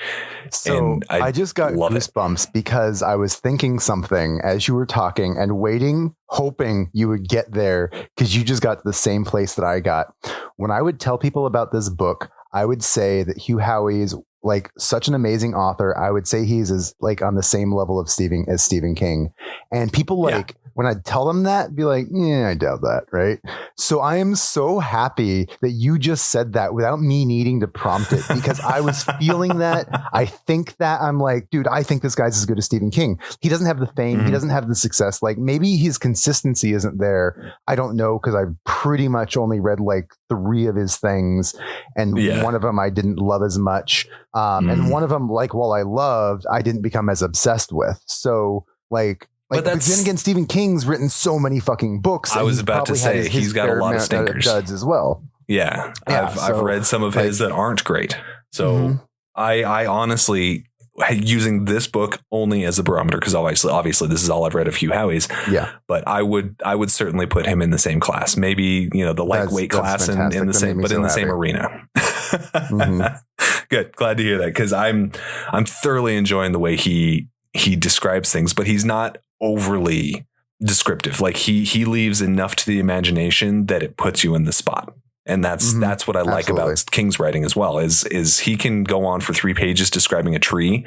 So and I just got goosebumps because I was thinking something as you were talking and waiting, hoping you would get there, because you just got to the same place that I got. When I would tell people about this book, I would say that Hugh Howey is like such an amazing author. I would say he's as like on the same level of Stephen King. And people like, when I tell them that, be like, yeah, I doubt that. Right. So I am so happy that you just said that without me needing to prompt it, because I was feeling that. I think that I'm like, dude, I think this guy's as good as Stephen King. He doesn't have the fame. He doesn't have the success. Like maybe his consistency isn't there. I don't know. Cause I've pretty much only read like 3 of his things. And one of them I didn't love as much. And one of them, like, while I loved, I didn't become as obsessed with. So but then again, Stephen King's written so many fucking books. I was about to say he's got a lot of stinkers. Duds as well. Yeah. I've read some of his that aren't great. So I honestly, using this book only as a barometer, because obviously this is all I've read of Hugh Howey's. Yeah. But I would certainly put him in the same class. Maybe, the lightweight class in the same, but in the same arena. Good. Glad to hear that, because I'm thoroughly enjoying the way he describes things, but he's not overly descriptive. Like he leaves enough to the imagination that it puts you in the spot. And that's what I like about King's writing as well, is he can go on for 3 pages describing a tree,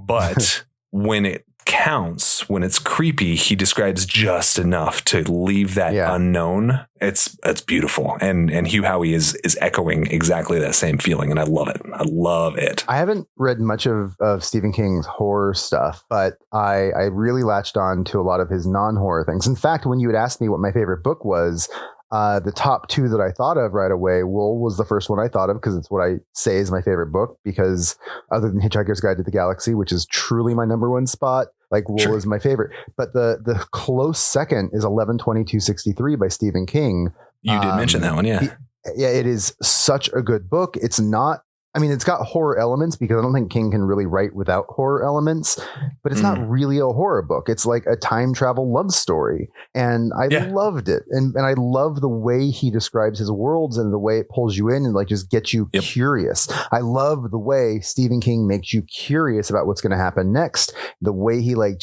but when it counts, when it's creepy, he describes just enough to leave that unknown. It's beautiful. And Hugh Howey is echoing exactly that same feeling. And I love it. I love it. I haven't read much of Stephen King's horror stuff, but I really latched on to a lot of his non-horror things. In fact, when you had asked me what my favorite book was, the top 2 that I thought of right away, Wool was the first one I thought of, because it's what I say is my favorite book, because other than Hitchhiker's Guide to the Galaxy, which is truly my number 1 spot, like Wool is my favorite. But the close second is 11/22/63 by Stephen King. You did mention that one, yeah. It is such a good book. It's not, I mean, it's got horror elements, because I don't think King can really write without horror elements, but it's not really a horror book. It's like a time travel love story. And I loved it. And I love the way he describes his worlds and the way it pulls you in and like just gets you curious. I love the way Stephen King makes you curious about what's going to happen next. The way he like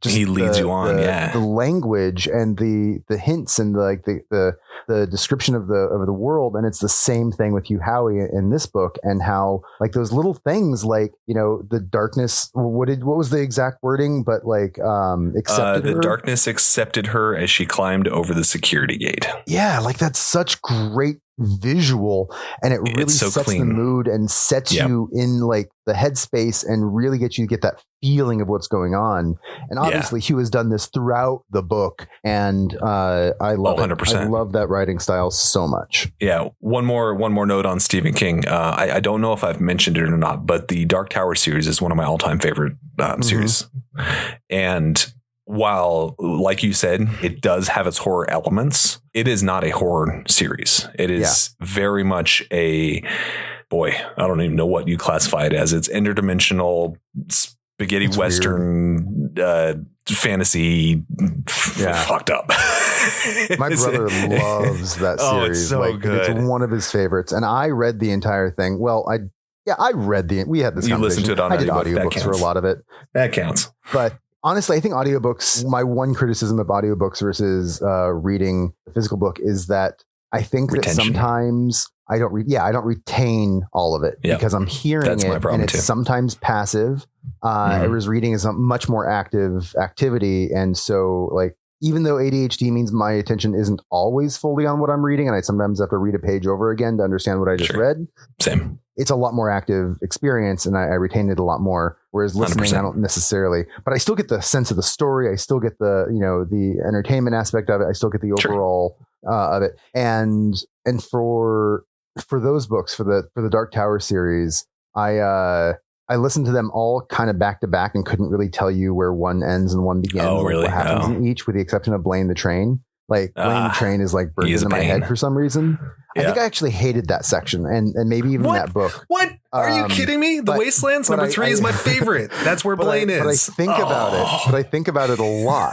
he leads you on. The language and the hints and the description of the world. And it's the same thing with Hugh Howey in this book, and how like those little things, like, the darkness, what was the exact wording, but like, accepted the her? Darkness accepted her as she climbed over the security gate. Yeah. Like that's such great visual, and it really sets the mood and sets you in like the headspace and really gets you to get that feeling of what's going on. And obviously Hugh has done this throughout the book, and I love 100%. It. I love that writing style so much. Yeah. One more note on Stephen King. I don't know if I've mentioned it or not, but the Dark Tower series is one of my all-time favorite series. And while, like you said, it does have its horror elements, it is not a horror series. It is very much I don't even know what you classify it as. It's interdimensional spaghetti Western fantasy fucked up. My brother loves that series. Oh, it's so good. It's one of his favorites. And I read the entire thing. Well, I read we had this conversation. You listened to it on audiobooks for a lot of it. That counts. But honestly, I think audiobooks, my one criticism of audiobooks versus reading the physical book is that I think that sometimes I don't retain all of it because I'm hearing it and it's sometimes passive. Whereas reading is a much more active activity. And so like, even though ADHD means my attention isn't always fully on what I'm reading, and I sometimes have to read a page over again to understand what I just read. Same. It's a lot more active experience, and I retain it a lot more. Whereas listening, 100%. I don't necessarily, but I still get the sense of the story. I still get the entertainment aspect of it. I still get the overall of it. And for those books, for the Dark Tower series, I listened to them all kind of back to back and couldn't really tell you where one ends and one begins. Oh, really? What happens in each, with the exception of Blame the Train. Like Blame the Train is like burned into my head for some reason. Yeah. I think I actually hated that section and maybe even that book. What? Are you kidding me? The Wastelands number 3 is my favorite. That's where Blaine is. But I think about it a lot.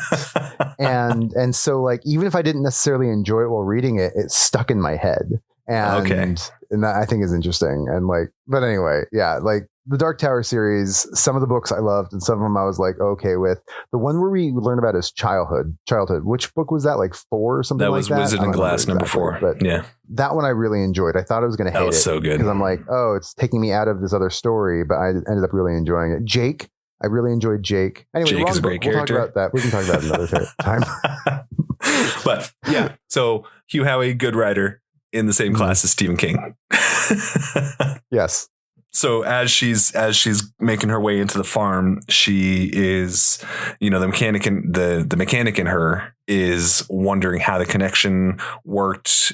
and so like even if I didn't necessarily enjoy it while reading it, it stuck in my head. And that I think is interesting. And like, but anyway, yeah, like the Dark Tower series, some of the books I loved and some of them I was like okay with. The one where we learn about his childhood. Which book was that? Like 4 or something like that? That was Wizard and Glass exactly, number 4. But yeah, that one I really enjoyed. I thought I was going to hate it. That was so good. Because I'm like, oh, it's taking me out of this other story, but I ended up really enjoying it. Jake. I really enjoyed Jake. Anyway, Jake is a great character. We'll talk about that. We can talk about it another time. But yeah, so Hugh Howey, good writer, in the same class as Stephen King. Yes. So as she's making her way into the farm, she is, the mechanic in her is wondering how the connection worked.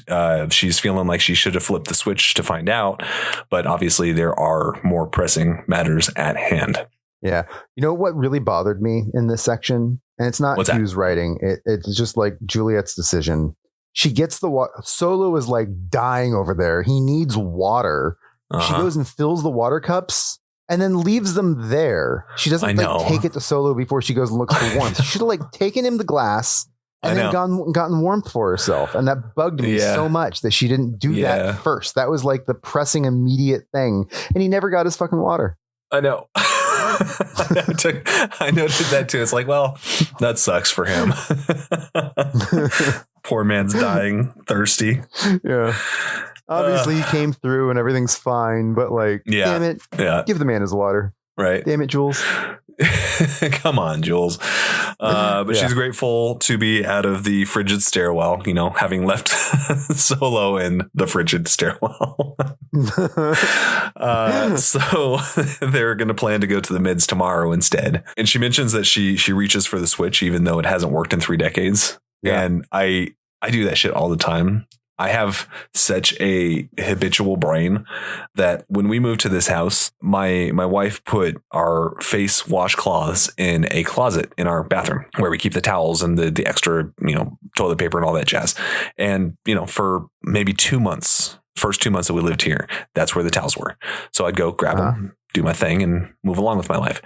She's feeling like she should have flipped the switch to find out, but obviously there are more pressing matters at hand. Yeah. You know what really bothered me in this section? And it's not Hugh's writing. It's just like Juliette's decision. She gets the water. Solo is like dying over there. He needs water. She goes and fills the water cups and then leaves them there. She doesn't take it to Solo before she goes and looks for warmth. She should have like taken him the glass and then gotten warmth for herself. And that bugged me so much that she didn't do that first. That was like the pressing immediate thing. And he never got his fucking water. I know. I noted that too. It's like, well, that sucks for him. Poor man's dying, thirsty. Yeah. Obviously, he came through and everything's fine, but like, damn it, give the man his water. Right. Damn it, Jules. Come on, Jules. But she's grateful to be out of the frigid stairwell, having left Solo in the frigid stairwell. So they're going to plan to go to the mids tomorrow instead. And she mentions that she reaches for the switch, even though it hasn't worked in 3 decades. Yeah. And I do that shit all the time. I have such a habitual brain that when we moved to this house, my wife put our face washcloths in a closet in our bathroom where we keep the towels and the extra, toilet paper and all that jazz. And, for maybe 2 months, first 2 months that we lived here, that's where the towels were. So I'd go grab them, do my thing and move along with my life.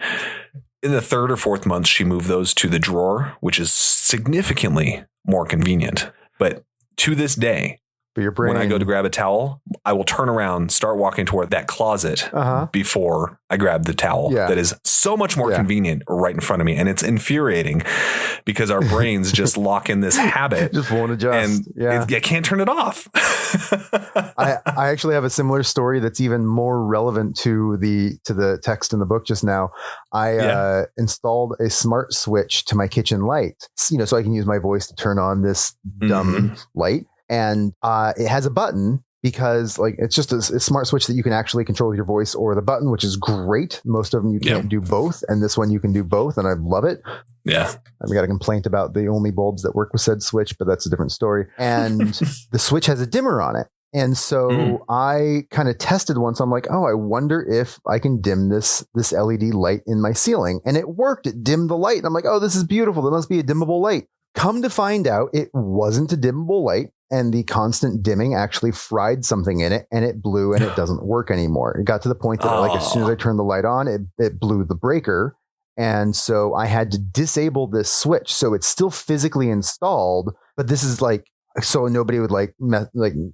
In the 3rd or 4th month, she moved those to the drawer, which is significantly more convenient. But to this day, when I go to grab a towel, I will turn around, start walking toward that closet before I grab the towel. Yeah. That is so much more convenient right in front of me. And it's infuriating because our brains just lock in this habit. Just won't adjust. And I can't turn it off. I actually have a similar story that's even more relevant to the text in the book just now. I installed a smart switch to my kitchen light, so I can use my voice to turn on this dumb light. And it has a button because like it's just a smart switch that you can actually control with your voice or the button, which is great. Most of them you can't do both. And this one you can do both. And I love it. Yeah. We got a complaint about the only bulbs that work with said switch, but that's a different story. And the switch has a dimmer on it. And so I kind of tested once. I'm like, oh, I wonder if I can dim this LED light in my ceiling. And it worked. It dimmed the light. And I'm like, oh, this is beautiful. There must be a dimmable light. Come to find out, it wasn't a dimmable light. And the constant dimming actually fried something in it and it blew and it doesn't work anymore. It got to the point that like as soon as I turned the light on, it blew the breaker. And so I had to disable this switch. So it's still physically installed, but this is like, so nobody would like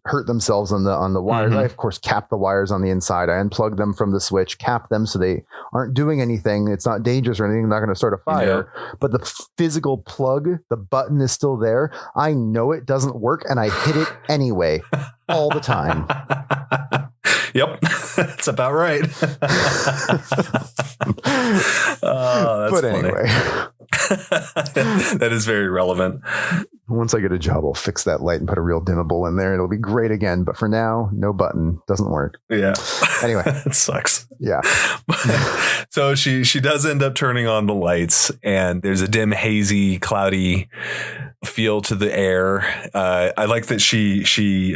hurt themselves on the wires. I of course cap the wires on the inside. I unplug them from the switch, cap them so they aren't doing anything. It's not dangerous or anything. I'm not going to start a fire. But the physical plug, the button is still there. I know it doesn't work, and I hit it anyway all the time. Yep, that's about right. That's but funny. Anyway. That is very relevant. Once I get a job, I'll fix that light and put a real dimmable in there. It'll be great again. But for now, no button. Doesn't work. Yeah. Anyway. It sucks. Yeah. So she does end up turning on the lights, and there's a dim, hazy, cloudy feel to the air. I like that she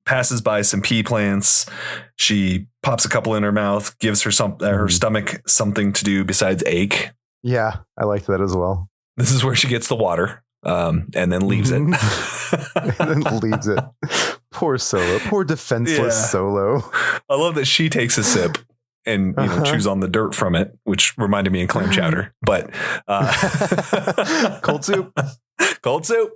passes by some pea plants. She pops a couple in her mouth, gives her her stomach something to do besides ache. Yeah, I liked that as well. This is where she gets the water and then leaves it. And then leaves it. Poor Solo. Poor defenseless Solo. I love that she takes a sip and chews on the dirt from it, which reminded me of clam chowder. But cold soup. Cold soup.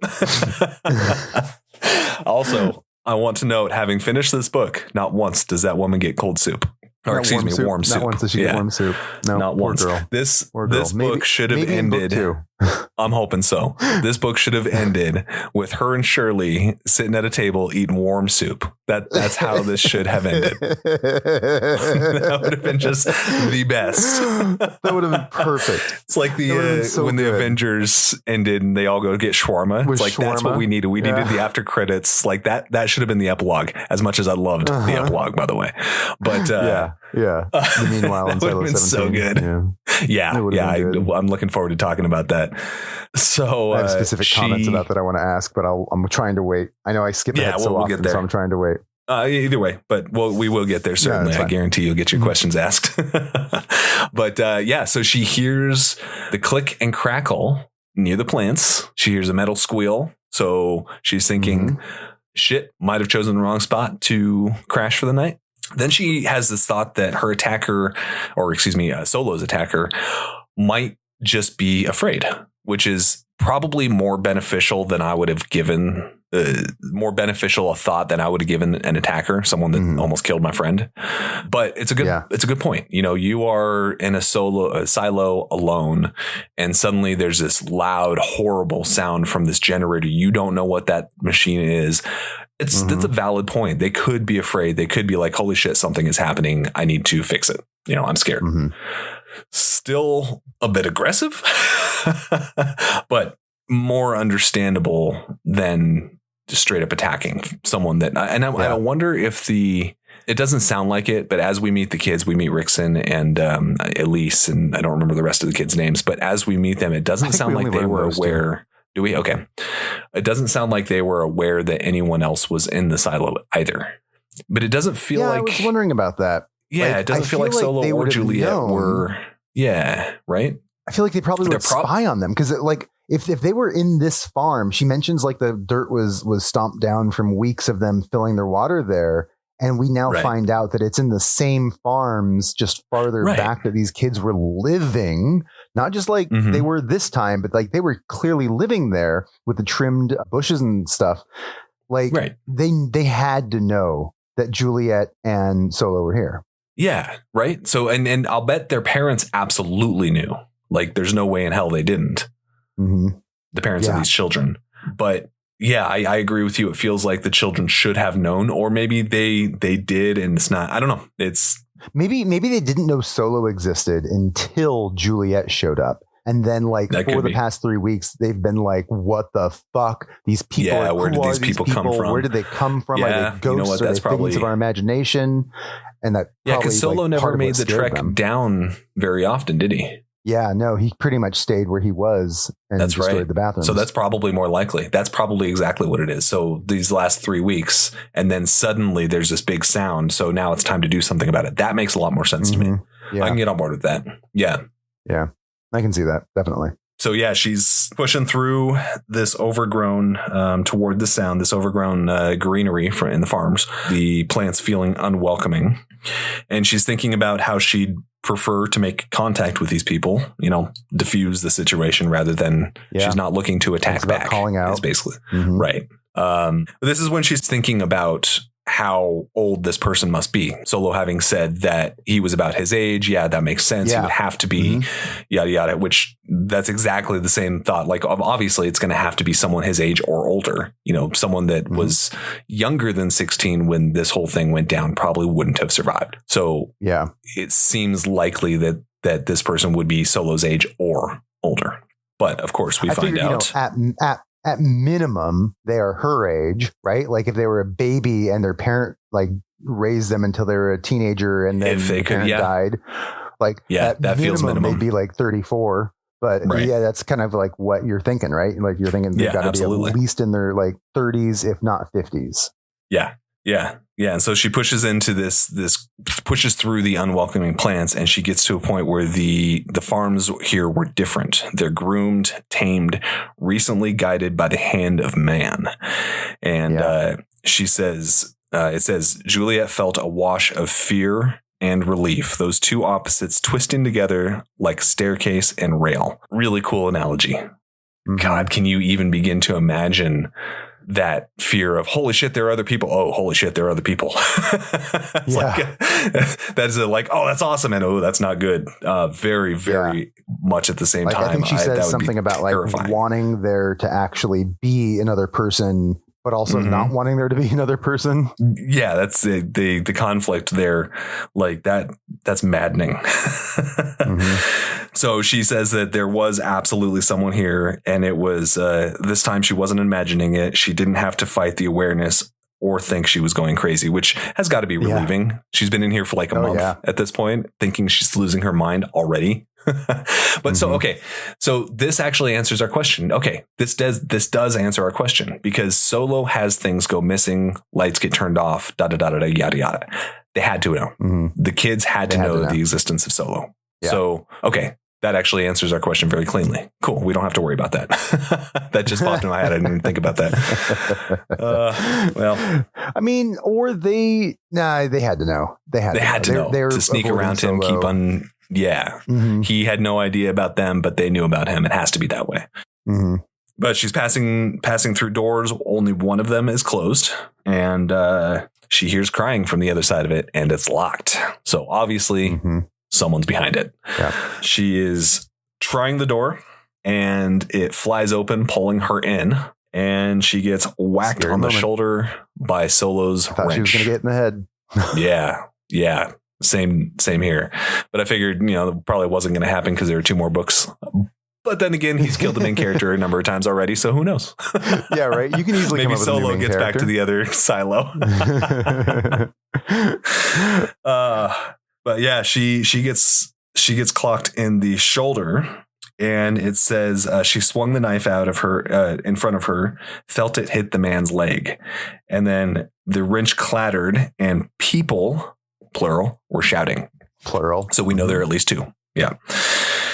Also, I want to note, having finished this book, not once does that woman get cold soup. Or excuse me, warm soup. Not once does she get warm soup. No, not once. Girl. This book should have ended. I'm hoping so. This book should have ended with her and Shirley sitting at a table eating warm soup. That's how this should have ended. That would have been just the best. That would have been perfect. It's like when the Avengers ended and they all go get shawarma. It's like shawarma. That's what we needed. We needed the after credits. Like that should have been the epilogue. As much as I loved the epilogue, by the way. But the meanwhile in Silo 17. So good. I'm looking forward to talking about that. So I have specific comments about that I want to ask, but I'm trying to wait. I know I skip ahead so often, so I'm trying to wait. Either way, but we will get there. Certainly. I guarantee you'll get your questions asked. But so she hears the click and crackle near the plants. She hears a metal squeal. So she's thinking, shit, might have chosen the wrong spot to crash for the night. Then she has this thought that her attacker, or excuse me, Solo's attacker, might just be afraid, which is probably more beneficial than I would have given, more beneficial a thought than I would have given an attacker, someone that almost killed my friend. But it's a good point. You are in a silo alone, and suddenly there's this loud, horrible sound from this generator. You don't know what that machine is. That's a valid point. They could be afraid. They could be like, holy shit, something is happening. I need to fix it. I'm scared. Still a bit aggressive, but more understandable than just straight up attacking someone that, I wonder if it doesn't sound like it, but as we meet the kids, we meet Rickson and Elise, and I don't remember the rest of the kids' names, but as we meet them, it doesn't sound like they were aware. Do we? Okay. It doesn't sound like they were aware that anyone else was in the silo either, but it doesn't feel like. I was wondering about that. Yeah, it doesn't feel like Solo or Juliette were. Yeah, right. I feel like they probably would spy on them because, if they were in this farm, she mentions like the dirt was stomped down from weeks of them filling their water there, and we now find out that it's in the same farms just farther back that these kids were living. Not just like they were this time, but like they were clearly living there with the trimmed bushes and stuff. Like they had to know that Juliette and Solo were here. Yeah. Right. So, and I'll bet their parents absolutely knew. Like there's no way in hell they didn't. The parents of these children. But I agree with you. It feels like the children should have known, or maybe they did. And it's not, I don't know. It's maybe they didn't know Solo existed until Juliette showed up. And then like for the past 3 weeks, they've been like, what the fuck? These people, where did these people come from? Where did they come from? Are they ghosts? Are they figments of our imagination? And that because Solo never made the trek down very often, did he? Yeah, no, he pretty much stayed where he was and destroyed the bathroom. So that's probably more likely. That's probably exactly what it is. So these last 3 weeks, and then suddenly there's this big sound. So now it's time to do something about it. That makes a lot more sense to me. Yeah. I can get on board with that. Yeah. Yeah, I can see that. Definitely. So yeah, she's pushing through this overgrown toward the sound, this overgrown greenery in the farms, the plants feeling unwelcoming. And she's thinking about how she'd prefer to make contact with these people, diffuse the situation rather than she's not looking to attack back. Calling out. Is basically right. This is when she's thinking about how old this person must be. Solo having said that he was about his age. Yeah, that makes sense. He would have to be yada, yada, which that's exactly the same thought. Like obviously it's going to have to be someone his age or older, someone that was younger than 16 when this whole thing went down probably wouldn't have survived. So it seems likely that this person would be Solo's age or older. But of course we find out at minimum, they are her age, right? Like if they were a baby and their parent like raised them until they were a teenager and then the parent died, like that feels minimum. They'd be like 34. But that's kind of like what you're thinking, right? Like you're thinking they've got to be at least in their like 30s, if not 50s. Yeah. And so she pushes into this pushes through the unwelcoming plants, and she gets to a point where the farms here were different. They're groomed, tamed, recently guided by the hand of man. And she says, it says, Juliette felt a wash of fear and relief, those two opposites twisting together like staircase and rail. Really cool analogy. Mm-hmm. God, can you even begin to imagine that fear of holy shit, there are other people. Oh, holy shit, there are other people. That's like, oh, that's awesome. And oh, that's not good. Very, very much at the same time. I think she says something about like wanting there to actually be another person, but also not wanting there to be another person. Yeah, that's the conflict there. Like that's maddening. So she says that there was absolutely someone here, and it was this time she wasn't imagining it. She didn't have to fight the awareness or think she was going crazy, which has got to be relieving. Yeah. She's been in here for like a month at this point, thinking she's losing her mind already. But so this actually answers our question. Okay, this does answer our question, because Solo has things go missing, lights get turned off, yada yada. They had to know. The kids had to know the existence of Solo. Yeah. So okay, that actually answers our question very cleanly. Cool. We don't have to worry about that. That just popped in my head. I didn't even think about that. Well, I mean, or they had to know. They had to know to sneak around him, keep on. Yeah. He had no idea about them, but they knew about him. It has to be that way. But she's passing through doors. Only one of them is closed, and she hears crying from the other side of it, and it's locked. So obviously someone's behind it. Yeah. She is trying the door, and it flies open, pulling her in, and she gets whacked on the shoulder by Solo's wrench. She was going to get in the head. Yeah. Same here. But I figured, it probably wasn't going to happen because there were 2 more books. But then again, he's killed the main character a number of times already, so who knows? Yeah, right. You can easily maybe come up Solo with a new gets main back to the other silo. But yeah, she gets clocked in the shoulder, and it says she swung the knife out of her in front of her, felt it hit the man's leg, and then the wrench clattered, and people, plural, were shouting. Plural. So we know there are at least 2. Yeah.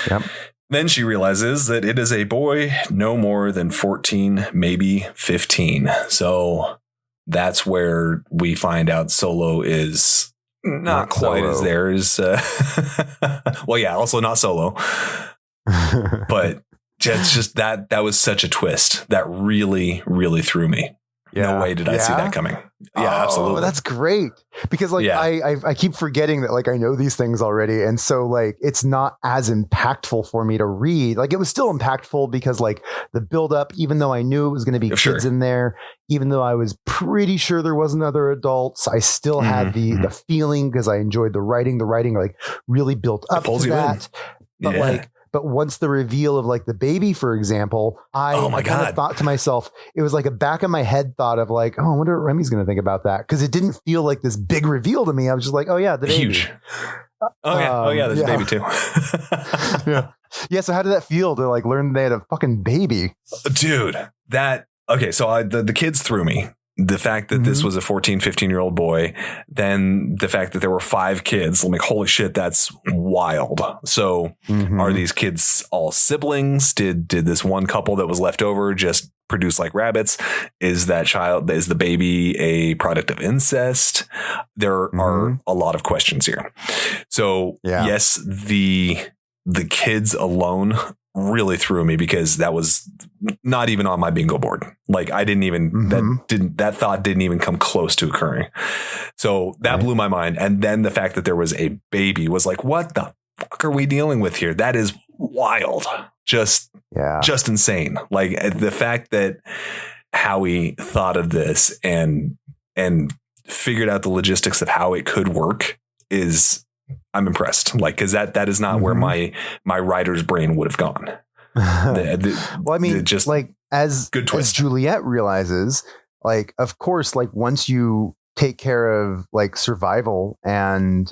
Yep. Then she realizes that it is a boy no more than 14, maybe 15. So that's where we find out Solo is not quite Solo. As there is. Well, yeah, also not Solo. But just that was such a twist that really, really threw me. Yeah. No way did I see that coming. Yeah, absolutely. That's great. Because I keep forgetting that I know these things already. And so it's not as impactful for me to read. It was still impactful because the buildup, even though I knew it was going to be kids in there, even though I was pretty sure there wasn't other adults, I still had the feeling, because I enjoyed the writing really built up to that. But but once the reveal of the baby, for example, I kind of thought to myself, it was a back of my head thought of I wonder what Remy's going to think about that. Because it didn't feel like this big reveal to me. I was just oh yeah, the baby. Huge. There's a baby too. Yeah. So how did that feel to learn they had a fucking baby? Dude, so the kids threw me. The fact that this was a 14, 15-year-old boy, then the fact that there were 5 kids, holy shit, that's wild. So are these kids all siblings? Did this one couple that was left over just produce like rabbits? Is the baby a product of incest? There are a lot of questions here. So yes, the kids alone really threw me, because that was not even on my bingo board. I didn't even, that thought didn't even come close to occurring. So that blew my mind. And then the fact that there was a baby was what the fuck are we dealing with here? That is wild. Just insane. The fact that Howey thought of this and figured out the logistics of how it could work I'm impressed. Cause that is not where my writer's brain would have gone. Well, I mean, just as Juliette realizes, of course, once you take care of survival and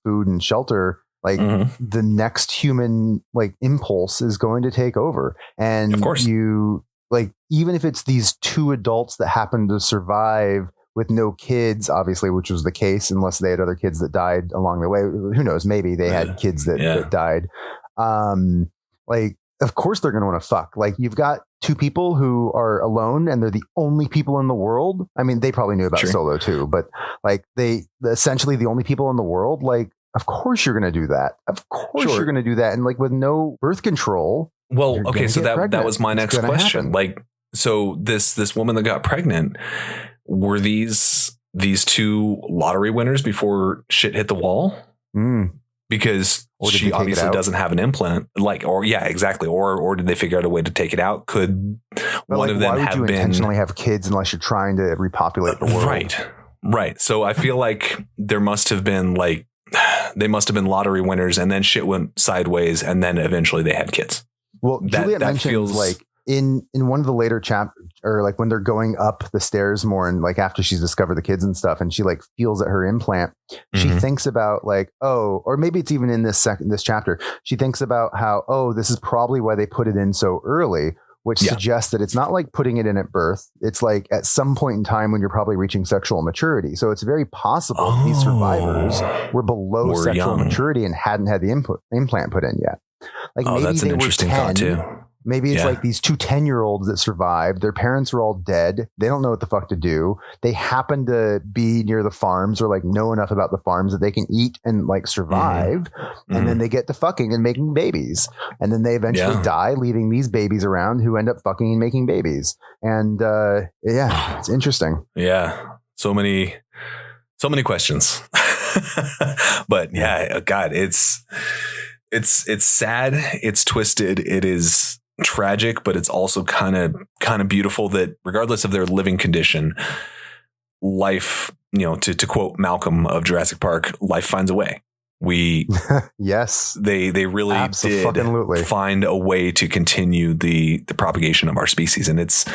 food and shelter, the next human impulse is going to take over. And of course you even if it's these 2 adults that happen to survive with no kids, obviously, which was the case, unless they had other kids that died along the way. Who knows? Maybe they had kids that died. Of course they're going to want to fuck. You've got two people who are alone and they're the only people in the world. I mean, they probably knew about Solo too, but like they essentially the only people in the world, like, of course you're going to do that. Of course you're going to do that. And like with no birth control. Well, okay. So that was my next question. Happen. Like, so this woman that got pregnant, were these two lottery winners before shit hit the wall? Because she obviously doesn't have an implant, like, or yeah, exactly. Or did they figure out a way to take it out? Could one of them have been intentionally have kids unless you're trying to repopulate the world? Right. So I feel like there must have been like, they must have been lottery winners and then shit went sideways and then eventually they had kids. Well, Juliette mentions like in one of the later chapters, or like when they're going up the stairs more and like after she's discovered the kids and stuff and she like feels at her implant, she thinks about like, oh, or maybe it's even in this chapter, she thinks about how, oh, this is probably why they put it in so early, which suggests that it's not like putting it in at birth. It's like at some point in time when you're probably reaching sexual maturity. So it's very possible these survivors were below sexual maturity and hadn't had the implant put in yet. Like maybe that's an interesting thought too. Maybe it's like these two 10-year-olds that survived. Their parents are all dead. They don't know what the fuck to do. They happen to be near the farms or like know enough about the farms that they can eat and like survive. And then they get to fucking and making babies. And then they eventually die, leaving these babies around who end up fucking and making babies. And it's interesting. Yeah. So many questions. But yeah, God, it's sad. It's twisted. It is tragic, but it's also kind of beautiful that regardless of their living condition, life, you know, to quote Malcolm of Jurassic Park, life finds a way. Yes, they really did find a way to continue the propagation of our species. And it's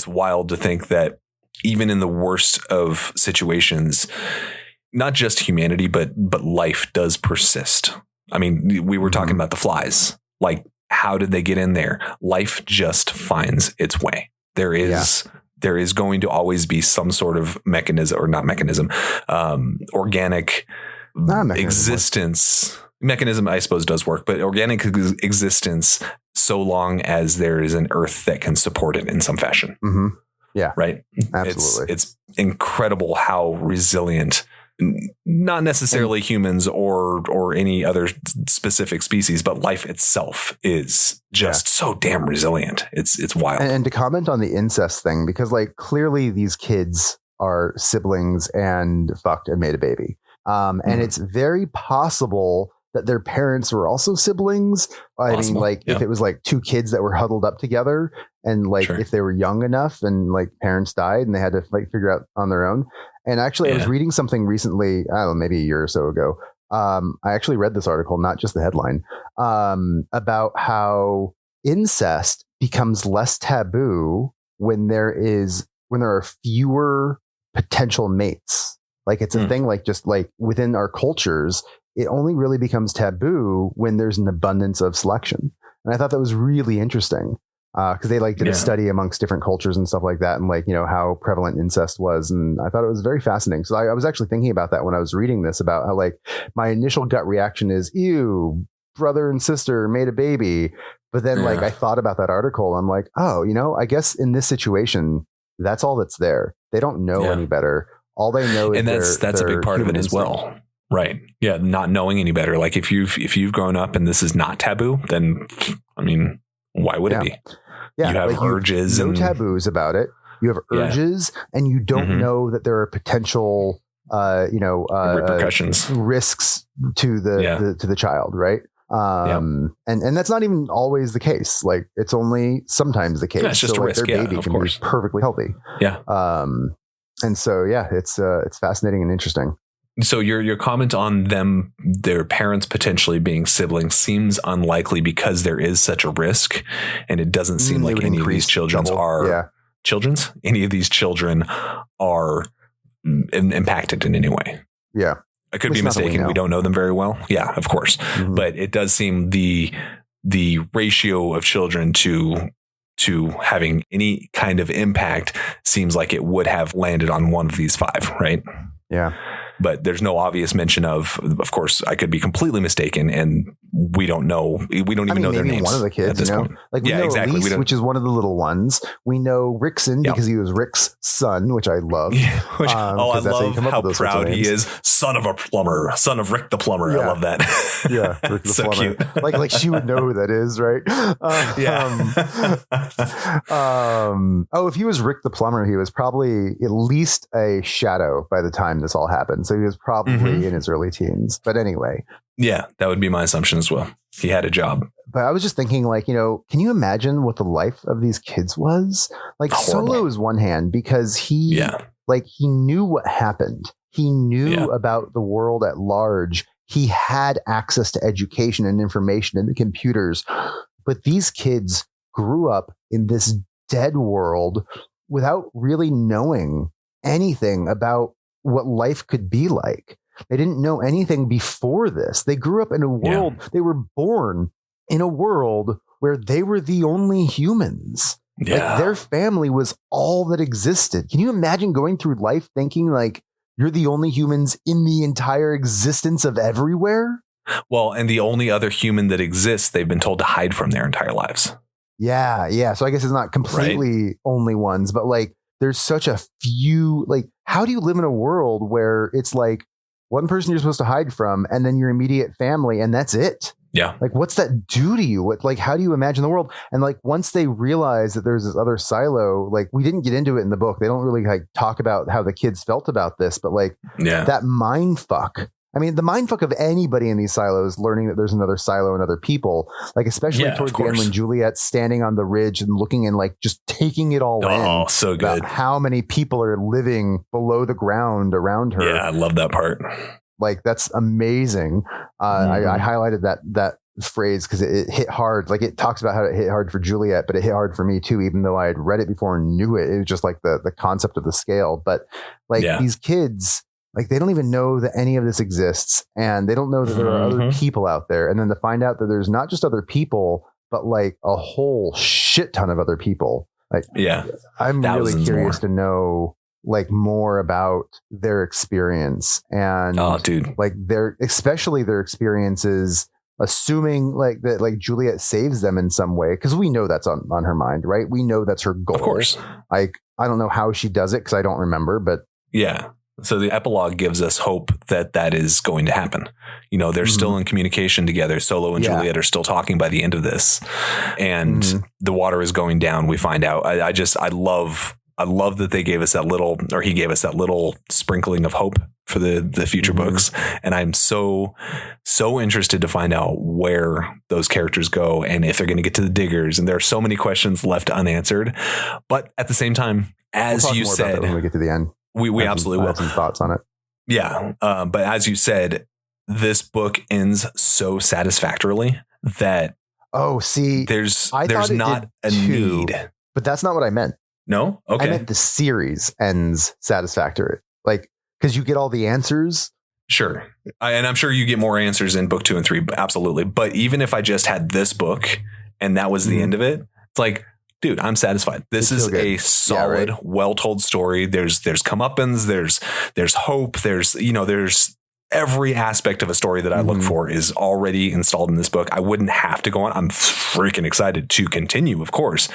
wild to think that even in the worst of situations, not just humanity, but life does persist. I mean, we were talking about the flies. Like, how did they get in there? Life just finds its way. There is going to always be some sort of organic existence. Mechanism, I suppose, does work, but organic existence so long as there is an earth that can support it in some fashion. Yeah. Right. Absolutely. It's incredible how resilient, not necessarily humans or any other specific species, but life itself is just so damn resilient. It's wild. And to comment on the incest thing, because like clearly these kids are siblings and fucked and made a baby. And it's very possible that their parents were also siblings. I mean, like if it was like two kids that were huddled up together and like if they were young enough and like parents died and they had to like figure out on their own. And actually I was reading something recently, I don't know, maybe a year or so ago. I actually read this article, not just the headline, about how incest becomes less taboo when there are fewer potential mates. Like it's a thing, like just like within our cultures, it only really becomes taboo when there's an abundance of selection. And I thought that was really interesting because they like did a study amongst different cultures and stuff like that. And like, you know, how prevalent incest was. And I thought it was very fascinating. So I was actually thinking about that when I was reading this, about how like my initial gut reaction is, ew, brother and sister made a baby. But then like I thought about that article. I'm like, oh, you know, I guess in this situation, that's all that's there. They don't know any better. All they know is, and that's a big part of it as well. Right. Yeah. Not knowing any better. Like if you've grown up and this is not taboo, then I mean, why would it be? Yeah. You have like urges. No taboos about it. You have urges and you don't know that there are potential, repercussions, risks to the child. Right. And that's not even always the case. Like it's only sometimes the case. Yeah, it's just so a like risk. Their baby can be perfectly healthy. Yeah. And so, it's fascinating and interesting. So your comment on their parents potentially being siblings seems unlikely because there is such a risk, and it doesn't seem like any of these children are children's. Any of these children are impacted in any way. Yeah, I could be mistaken. We don't know them very well. Yeah, of course, but it does seem the ratio of children to having any kind of impact seems like it would have landed on one of these five, right? Yeah. But there's no obvious mention of course, I could be completely mistaken. And we don't know. We don't even know their names. One of the kids, at this point. Like we know exactly. Elise, which is one of the little ones. We know Rickson because he was Rick's son, which I love. Yeah, I love how proud he is. Son of a plumber, son of Rick the plumber. Yeah. I love that. Yeah, Rick the so plumber. Cute. Like she would know who that is, right? If he was Rick the plumber, he was probably at least a shadow by the time this all happened. So he was probably in his early teens. But anyway. Yeah, that would be my assumption as well. He had a job. But I was just thinking, like, can you imagine what the life of these kids was? Like, horrible. Solo is one hand because he knew what happened. He knew about the world at large. He had access to education and information and the computers. But these kids grew up in this dead world without really knowing anything about what life could be like. They didn't know anything before this. They grew up in a world, they were born in a world where they were the only humans. Yeah. Like their family was all that existed. Can you imagine going through life thinking like you're the only humans in the entire existence of everywhere? Well, and the only other human that exists, they've been told to hide from their entire lives. Yeah. Yeah. So I guess it's not completely only ones, but like there's such a few, like, how do you live in a world where it's like, one person you're supposed to hide from and then your immediate family and that's it? Yeah. Like, what's that do to you? How do you imagine the world? And like, once they realize that there's this other silo, like we didn't get into it in the book. They don't really like talk about how the kids felt about this, but like that mind fuck. I mean, the mind fuck of anybody in these silos learning that there's another silo and other people, like especially towards the end when Juliette's standing on the ridge and looking and like just taking it all in. Oh, so good. How many people are living below the ground around her. Yeah, I love that part. Like, that's amazing. I highlighted that phrase because it hit hard. Like, it talks about how it hit hard for Juliette, but it hit hard for me too, even though I had read it before and knew it. It was just like the concept of the scale. But like these kids, like they don't even know that any of this exists, and they don't know that there are other people out there. And then to find out that there's not just other people, but like a whole shit ton of other people. Like, I'm really curious to know like more about their experience and like especially their experiences, assuming like that, like Juliette saves them in some way. Cause we know that's on her mind, right? We know that's her goal. Of course. Like, I don't know how she does it cause I don't remember, but so the epilogue gives us hope that is going to happen. They're still in communication together. Solo and Juliette are still talking by the end of this, and the water is going down. We find out. I love that they gave us that little, or he gave us that little sprinkling of hope for the future books. And I'm so interested to find out where those characters go and if they're going to get to the diggers. And there are so many questions left unanswered, but at the same time, as you said, when we get to the end, we absolutely will have some thoughts on it. Yeah. But as you said, this book ends so satisfactorily that, there's not a need, but that's not what I meant. No? Okay. I meant the series ends satisfactory. Like, because you get all the answers. Sure. And I'm sure you get more answers in book 2 and 3. Absolutely. But even if I just had this book and that was the end of it, it's like, dude, I'm satisfied. This is a solid, well-told story. There's comeuppance. There's hope. There's every aspect of a story that I look for is already installed in this book. I wouldn't have to go on. I'm freaking excited to continue, of course.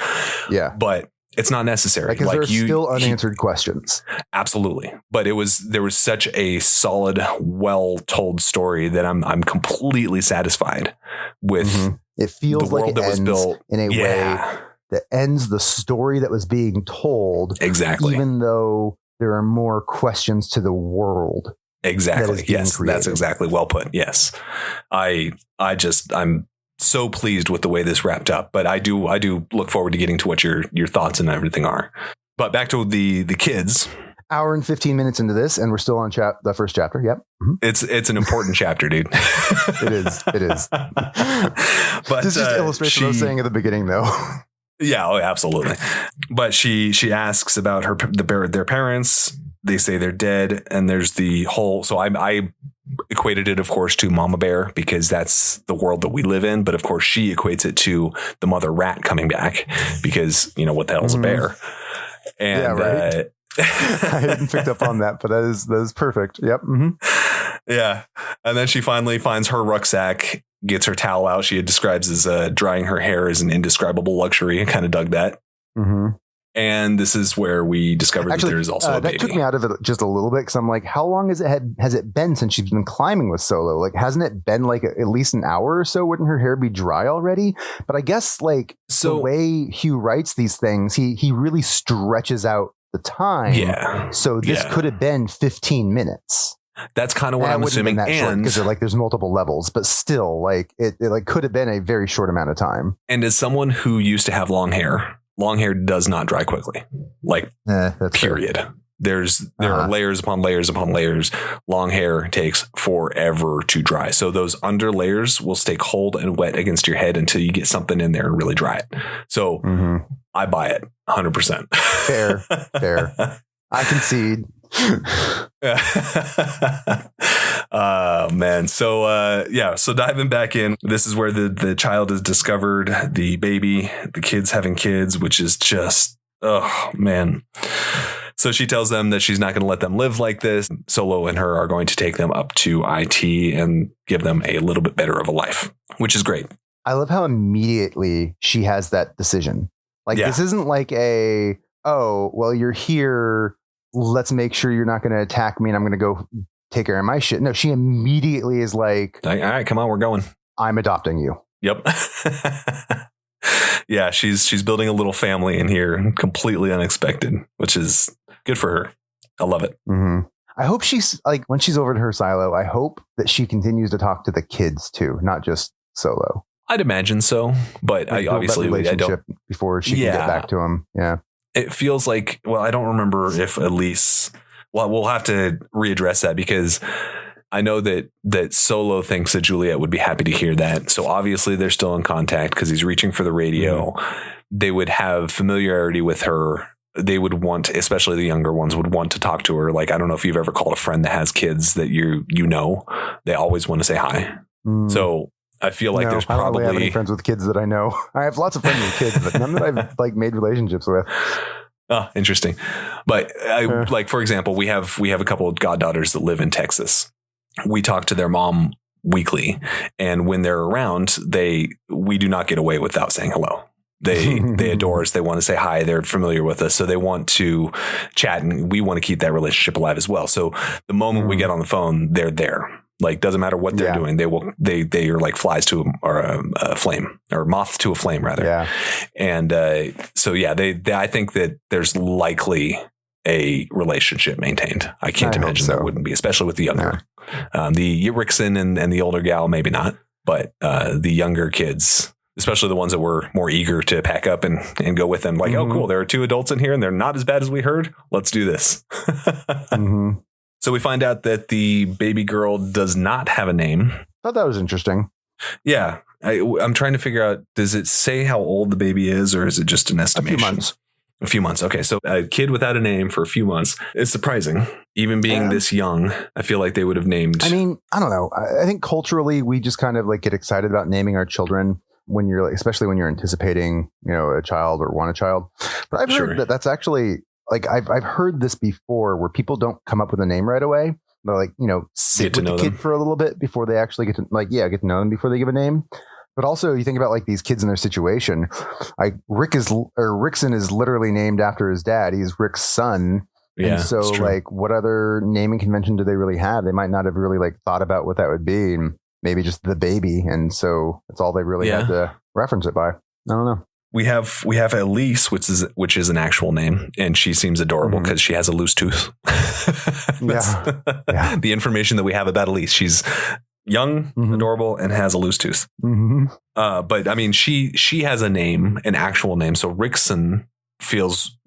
Yeah. But it's not necessary. Because there are still unanswered questions. Absolutely. But there was such a solid, well-told story that I'm completely satisfied with. It feels the like world it that was ends built in a way that ends the story that was being told. Exactly. Even though there are more questions to the world. Exactly. Yes. Created. That's exactly well put. Yes. I'm so pleased with the way this wrapped up, but I do look forward to getting to what your thoughts and everything are. But back to the kids. Hour and 15 minutes into this, and we're still on the first chapter. Yep. It's an important chapter, dude. It is. But this just illustrates what I was saying at the beginning, though. Yeah, absolutely. But she asks about their parents. They say they're dead, and there's the whole. So I equated it, of course, to Mama Bear because that's the world that we live in. But of course, she equates it to the mother rat coming back because what the hell's a bear? And yeah, right. I hadn't picked up on that, but that is perfect. Yep. Yeah. And then she finally finds her rucksack, gets her towel out. She describes as drying her hair as an indescribable luxury. I kind of dug that. Mm-hmm. And this is where we discovered that there is also a baby. That took me out of it just a little bit because I'm like, how long has it been since she's been climbing with Solo? Like, hasn't it been like at least an hour or so? Wouldn't her hair be dry already? But I guess like the way Hugh writes these things, he really stretches out the time. Yeah. So this could have been 15 minutes. That's kind of what I'm assuming. And because there's multiple levels, but still like it like could have been a very short amount of time. And as someone who used to have long hair does not dry quickly. Like, that's period. Fair. There are layers upon layers upon layers. Long hair takes forever to dry. So those under layers will stay cold and wet against your head until you get something in there and really dry it. So I buy it 100%. Fair. I concede. Man. So diving back in, this is where the child is discovered, the baby, the kids having kids, which is just, oh man. So she tells them that she's not going to let them live like this. Solo and her are going to take them up to IT and give them a little bit better of a life, which is great. I love how immediately she has that decision. Like, this isn't like you're here. Let's make sure you're not going to attack me and I'm going to go take care of my shit. No, she immediately is like, all right, come on, we're going. I'm adopting you. Yep. Yeah, she's building a little family in here, completely unexpected, which is good for her. I love it. Mm-hmm. I hope she's like, when she's over at her silo, I hope that she continues to talk to the kids too, not just Solo. I'd imagine so, but I don't before she can get back to him. Yeah. It feels like, well, I don't remember if Elise, well, we'll have to readdress that because I know that Solo thinks that Juliette would be happy to hear that. So obviously they're still in contact because he's reaching for the radio. Mm-hmm. They would have familiarity with her. They would want, especially the younger ones, would want to talk to her. Like, I don't know if you've ever called a friend that has kids that you know, they always want to say hi. Mm. So I feel like there's probably... I don't really have any friends with kids that I know. I have lots of friends with kids, but none that I've like made relationships with. Oh, interesting. But like, for example, we have a couple of goddaughters that live in Texas. We talk to their mom weekly. And when they're around, we do not get away without saying hello. They adore us. They want to say hi. They're familiar with us. So they want to chat and we want to keep that relationship alive as well. So the moment we get on the phone, they're there. Like, doesn't matter what they're doing. They are like flies to a flame, or moth to a flame rather. Yeah. And I think that there's likely a relationship maintained. I can't imagine that wouldn't be, especially with the younger, the Rickson and the older gal, maybe not, but the younger kids, especially the ones that were more eager to pack up and go with them. Like, oh, cool. There are two adults in here and they're not as bad as we heard. Let's do this. So we find out that the baby girl does not have a name. Thought that was interesting. Yeah. I'm trying to figure out, does it say how old the baby is, or is it just an estimation? A few months. Okay. So a kid without a name for a few months is surprising. Even being this young, I feel like they would have named. I mean, I don't know. I think culturally we just kind of like get excited about naming our children when you're like, especially when you're anticipating, a child or want a child. But I've heard that that's actually, like, I've heard this before where people don't come up with a name right away. They're like, sit with the kid for a little bit before they actually get to know them before they give a name. But also you think about like these kids in their situation, like Rickson is literally named after his dad. He's Rick's son. Yeah. And so like, what other naming convention do they really have? They might not have really like thought about what that would be, and maybe just the baby. And so that's all they really had to reference it by. I don't know. We have Elise, which is an actual name, and she seems adorable because she has a loose tooth. The information that we have about Elise. She's young, adorable, and has a loose tooth. But I mean, she has a name, an actual name. So Rickson feels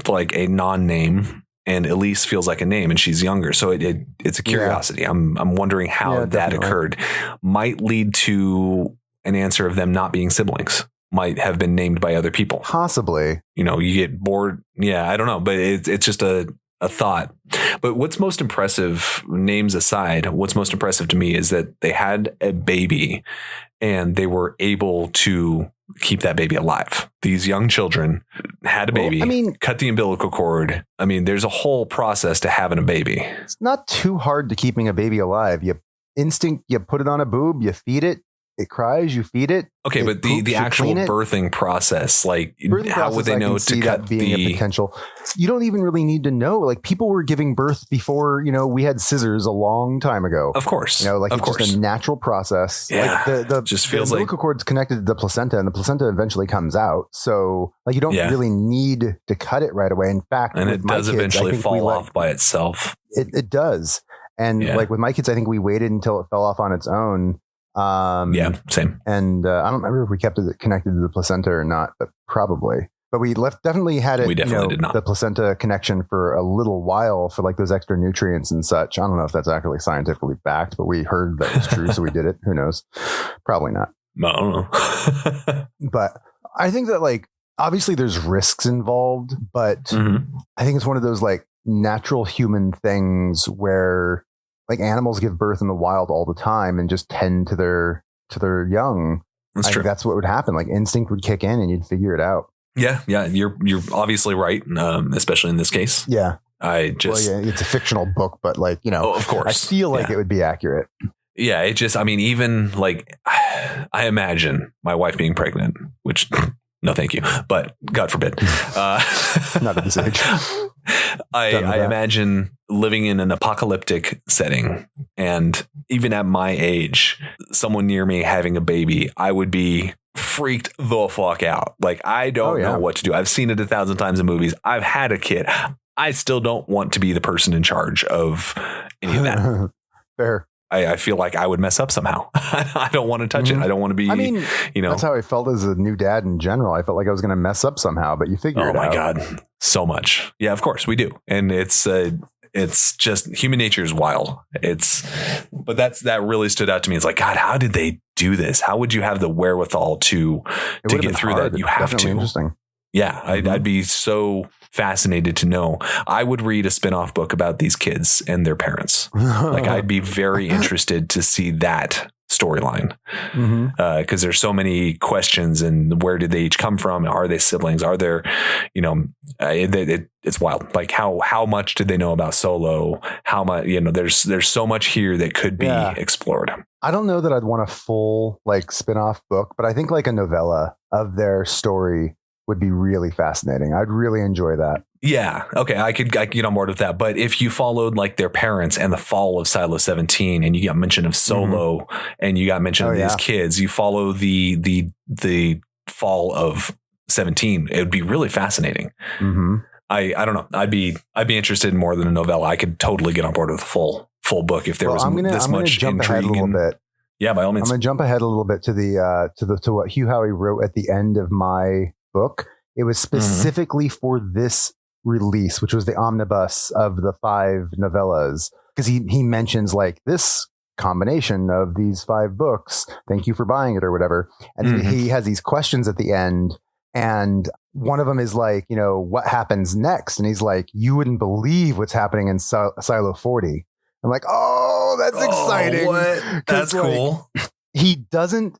like a non-name, and Elise feels like a name, and she's younger. So it's a curiosity. I'm wondering how that occurred. Might lead to an answer of them not being siblings. Might have been named by other people. Possibly. You get bored. Yeah, I don't know. But it's just a thought. But what's most impressive, names aside, what's most impressive to me is that they had a baby and they were able to keep that baby alive. These young children had a baby, cut the umbilical cord. I mean, there's a whole process to having a baby. It's not too hard to keeping a baby alive. You put it on a boob, you feed it, It cries, you feed it. Okay, it but poops, the actual birthing process, like how would they know to cut a potential? You don't even really need to know. Like people were giving birth before, we had scissors a long time ago. Of course. It's just a natural process. Yeah. Like the just feels the like umbilical cord's connected to the placenta, and the placenta eventually comes out. So like you don't really need to cut it right away. In fact, and it does eventually fall off by itself. It does. And like with my kids, I think we waited until it fell off on its own. Same. And I don't remember if we kept it connected to the placenta or not, but probably. But we definitely had it. We definitely did not. The placenta connection for a little while for like those extra nutrients and such. I don't know if that's actually scientifically backed, but we heard that was true, so we did it. Who knows? Probably not. I don't know. But I think that like obviously there's risks involved, but I think it's one of those like natural human things where like animals give birth in the wild all the time and just tend to their young. That's true. That's what would happen. Like instinct would kick in and you'd figure it out. Yeah. You're obviously right, especially in this case. Yeah. It's a fictional book, but like, of course. I feel like it would be accurate. Yeah. Even like I imagine my wife being pregnant, which no, thank you, but God forbid. Not at this age. I imagine living in an apocalyptic setting, and even at my age, someone near me having a baby, I would be freaked the fuck out. Like, I don't know what to do. I've seen it 1,000 times in movies. I've had a kid. I still don't want to be the person in charge of any of that. Fair. I feel like I would mess up somehow. I don't want to touch it. I don't want to be, that's how I felt as a new dad in general. I felt like I was going to mess up somehow, but you figure it out. Oh my God. So much. Yeah, of course we do. And it's just human nature is wild. But that really stood out to me. It's like, God, how did they do this? How would you have the wherewithal to get through that? You have to. Interesting. Yeah. I'd be so fascinated to know. I would read a spin-off book about these kids and their parents. Like I'd be very interested to see that storyline because there's so many questions, and where did they each come from? Are they siblings? Are there, it's wild. Like how much did they know about Solo? How much, there's so much here that could be explored. I don't know that I'd want a full like spin-off book, but I think like a novella of their story would be really fascinating. I'd really enjoy that. Yeah. Okay. I could get on board with that. But if you followed like their parents and the fall of Silo 17, and you got mention of Solo, and you got mention of these kids, you follow the fall of 17, it would be really fascinating. I don't know. I'd be interested in more than a novella. I could totally get on board with a full book if there was this much intrigue. A little bit. Yeah, by all means. I'm going to jump ahead a little bit to what Hugh Howey wrote at the end of my book. It was specifically for this release, which was the omnibus of the 5 novellas, because he mentions like this combination of these 5 books, thank you for buying it or whatever, and he has these questions at the end, and one of them is like, what happens next, and he's like, you wouldn't believe what's happening in Silo 40. I'm like, oh, that's exciting. What? That's cool. He doesn't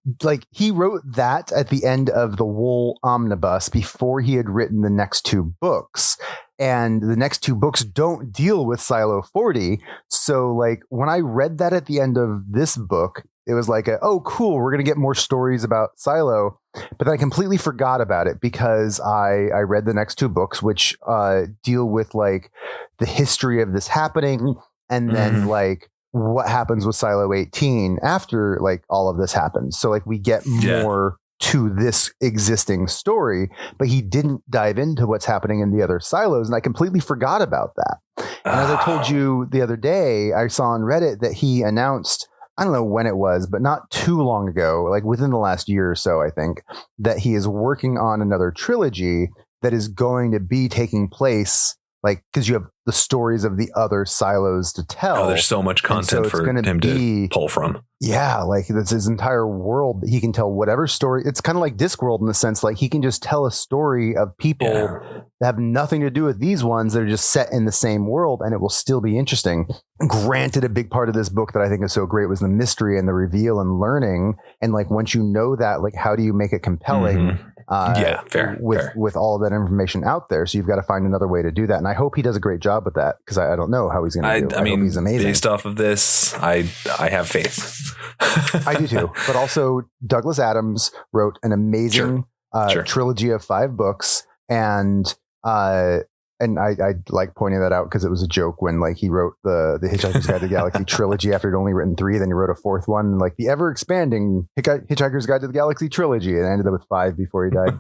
he wrote that at the end of the Wool omnibus before he had written the next 2 books. And the next 2 books don't deal with Silo 40. So like when I read that at the end of this book, it was like, oh, cool, we're going to get more stories about Silo. But then I completely forgot about it because I read the next 2 books, which deal with like the history of this happening. And then like what happens with Silo 18 after like all of this happens. So like we get more to this existing story, but he didn't dive into what's happening in the other silos. And I completely forgot about that. And as I told you the other day, I saw on Reddit that he announced, I don't know when it was, but not too long ago, like within the last year or so, I think, that he is working on another trilogy that is going to be taking place, like, because you have the stories of the other silos to tell. Oh, there's so much content for him to pull from. Yeah, like that's his entire world that he can tell whatever story. It's kind of like Discworld in the sense, like he can just tell a story of people that have nothing to do with these ones that are just set in the same world, and it will still be interesting. Granted, a big part of this book that I think is so great was the mystery and the reveal and learning. And like once you know that, like how do you make it compelling? Fair. With all of that information out there. So you've got to find another way to do that. And I hope he does a great job with that, because I don't know how he's going to do. I mean, he's amazing. Based off of this, I have faith. I do too. But also Douglas Adams wrote an amazing trilogy of 5 books. And I like pointing that out because it was a joke when like he wrote the Hitchhiker's Guide to the Galaxy trilogy after he'd only written 3, then he wrote a 4th one, like the ever expanding Hitchhiker's Guide to the Galaxy trilogy, and ended up with 5 before he died.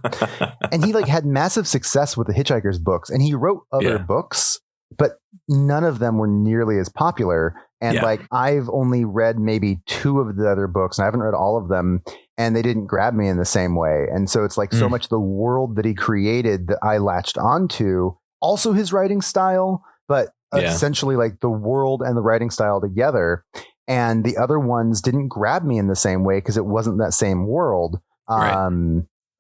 And he like had massive success with the Hitchhiker's books, and he wrote other books, but none of them were nearly as popular. And like I've only read maybe 2 of the other books, and I haven't read all of them, and they didn't grab me in the same way. And so it's like so much the world that he created that I latched onto. Also his writing style, but essentially like the world and the writing style together. And the other ones didn't grab me in the same way because it wasn't that same world.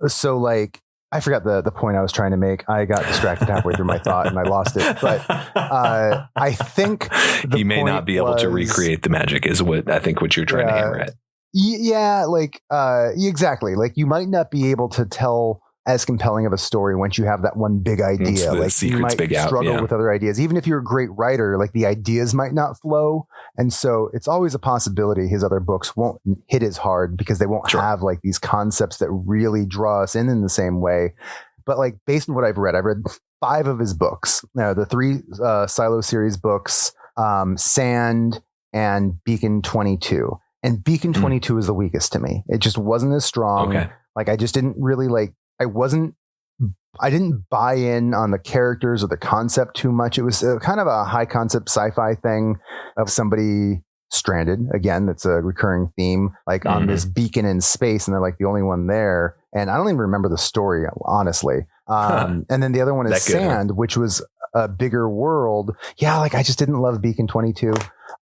So like, I forgot the point I was trying to make. I got distracted halfway through my thought and I lost it. But I think you may not be able to recreate the magic is what I think what you're trying to hammer at. Yeah, like exactly. Like you might not be able to tell as compelling of a story once you have that one big idea. Like you might struggle with other ideas. Even if you're a great writer, like the ideas might not flow. And so it's always a possibility his other books won't hit as hard because they won't have like these concepts that really draw us in the same way. But like based on what I've read 5 of his books. Now the 3 Silo series books, Sand and Beacon 22. And Beacon 22 is the weakest to me. It just wasn't as strong. Like I just didn't really like, I didn't buy in on the characters or the concept too much. It was kind of a high concept sci-fi thing of somebody stranded. Again, that's a recurring theme, like on this beacon in space, and they're like the only one there. And I don't even remember the story, honestly. And then the other one is Sand, which was a bigger world. Yeah, like I just didn't love Beacon 22.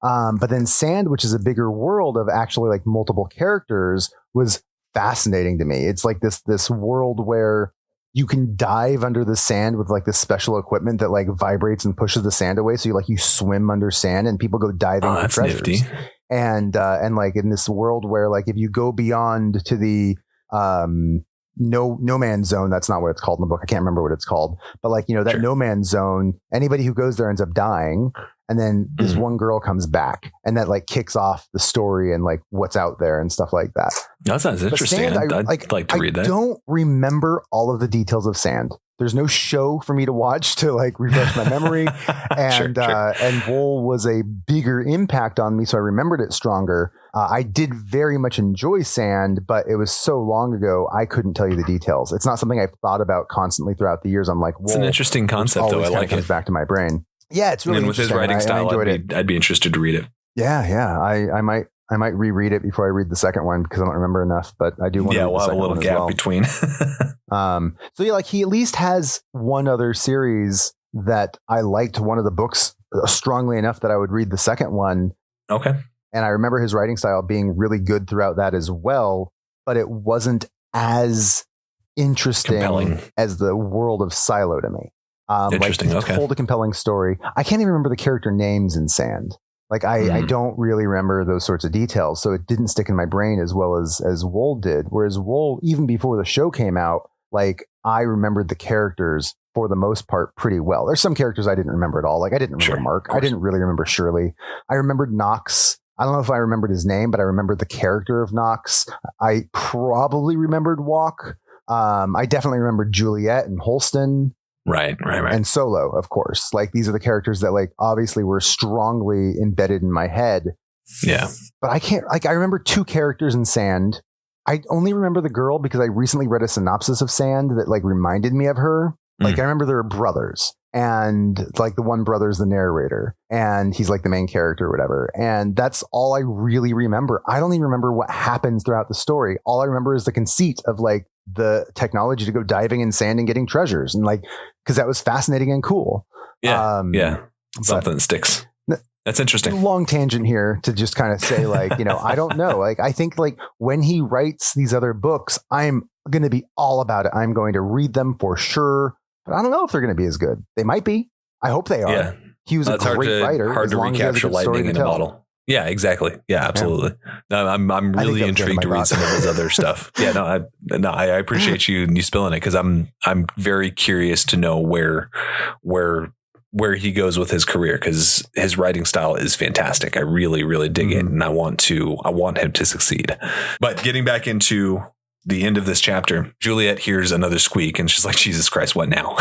But then Sand, which is a bigger world of actually like multiple characters, was fascinating to me. It's like this world where you can dive under the sand with like this special equipment that like vibrates and pushes the sand away. So you swim under sand and people go diving for treasures. Nifty. And like in this world where like if you go beyond to the no man's zone, that's not what it's called in the book. I can't remember what it's called, but like, that no man's zone, anybody who goes there ends up dying. And then this one girl comes back and that like kicks off the story and like what's out there and stuff like that. That sounds interesting. I'd like to read that. I don't remember all of the details of Sand. There's no show for me to watch to like refresh my memory. And and Wool was a bigger impact on me, so I remembered it stronger. I did very much enjoy Sand, but it was so long ago, I couldn't tell you the details. It's not something I've thought about constantly throughout the years. I'm like, it's an interesting concept, though. I like it. Comes back to my brain. Yeah, it's really and with his writing style, I'd be interested to read it. Yeah. I might reread it before I read the second one because I don't remember enough, but I do want to read the second one. We'll have a little gap between. So yeah, like he at least has one other series that I liked one of the books strongly enough that I would read the second one. Okay. And I remember his writing style being really good throughout that as well, but it wasn't as interesting as the world of Silo to me. Interesting. Like, told a compelling story. I can't even remember the character names in Sand. Like I don't really remember those sorts of details, so it didn't stick in my brain as well as Wool did. Whereas Wool, even before the show came out, like I remembered the characters for the most part pretty well. There's some characters I didn't remember at all. Like I didn't remember Mark. I didn't really remember Shirley. I remembered Knox. I don't know if I remembered his name, but I remembered the character of Knox. I probably remembered Walk. I definitely remembered Juliette and Holston. Right. And Solo, of course. Like these are the characters that like obviously were strongly embedded in my head. Yeah. But I can't, like, I remember 2 characters in Sand. I only remember the girl because I recently read a synopsis of Sand that like reminded me of her. Like I remember they're brothers, and like the one brother is the narrator and he's like the main character or whatever. And that's all I really remember. I don't even remember what happens throughout the story. All I remember is the conceit of like the technology to go diving in sand and getting treasures, and like, cause that was fascinating and cool. Yeah. Something that sticks. That's interesting. Long tangent here to just kind of say like, I don't know. Like, I think like when he writes these other books, I'm going to be all about it. I'm going to read them for sure. But I don't know if they're going to be as good. They might be. I hope they are. Yeah. He was a great writer. Hard to recapture lightning in a bottle. Yeah, exactly. Yeah, absolutely. No, I'm really intrigued to read some of his other stuff. Yeah, I appreciate you spilling it because I'm very curious to know where where he goes with his career, because his writing style is fantastic. I really, really dig it, and I want him to succeed. But getting back into the end of this chapter, Juliette hears another squeak, and she's like, "Jesus Christ, what now?"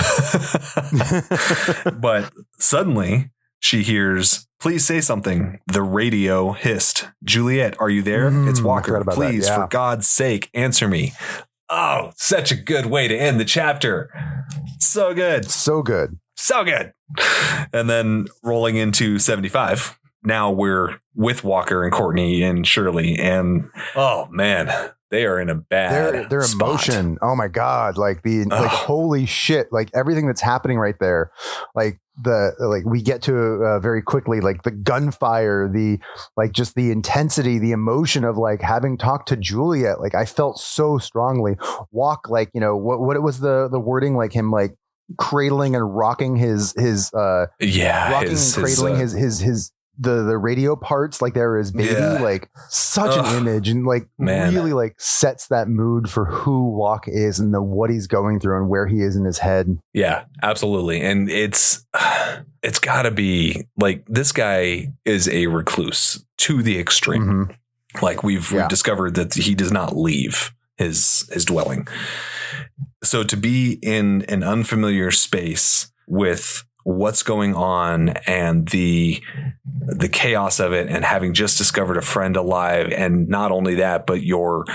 But suddenly she hears, "Please say something." The radio hissed, "Juliette, are you there? It's Walker. Please, for God's sake, answer me." Oh, such a good way to end the chapter. So good. So good. So good. And then rolling into 75. Now we're with Walker and Courtney and Shirley. And oh, man, they are in a bad their spot. Emotion. Oh, my God. Like holy shit. Like everything that's happening right there. Like we get to very quickly, like the gunfire, just the intensity, the emotion of like having talked to Juliette. Like I felt so strongly. Walk, like, you know, what was the wording, like him like cradling and rocking his the radio parts like there is baby, like such an image, and like really like sets that mood for who Walk is and what he's going through and where he is in his head. Yeah, absolutely. And it's gotta be like, this guy is a recluse to the extreme. Like we've discovered that he does not leave his dwelling. So to be in an unfamiliar space with what's going on and the chaos of it, and having just discovered a friend alive, and not only that, but your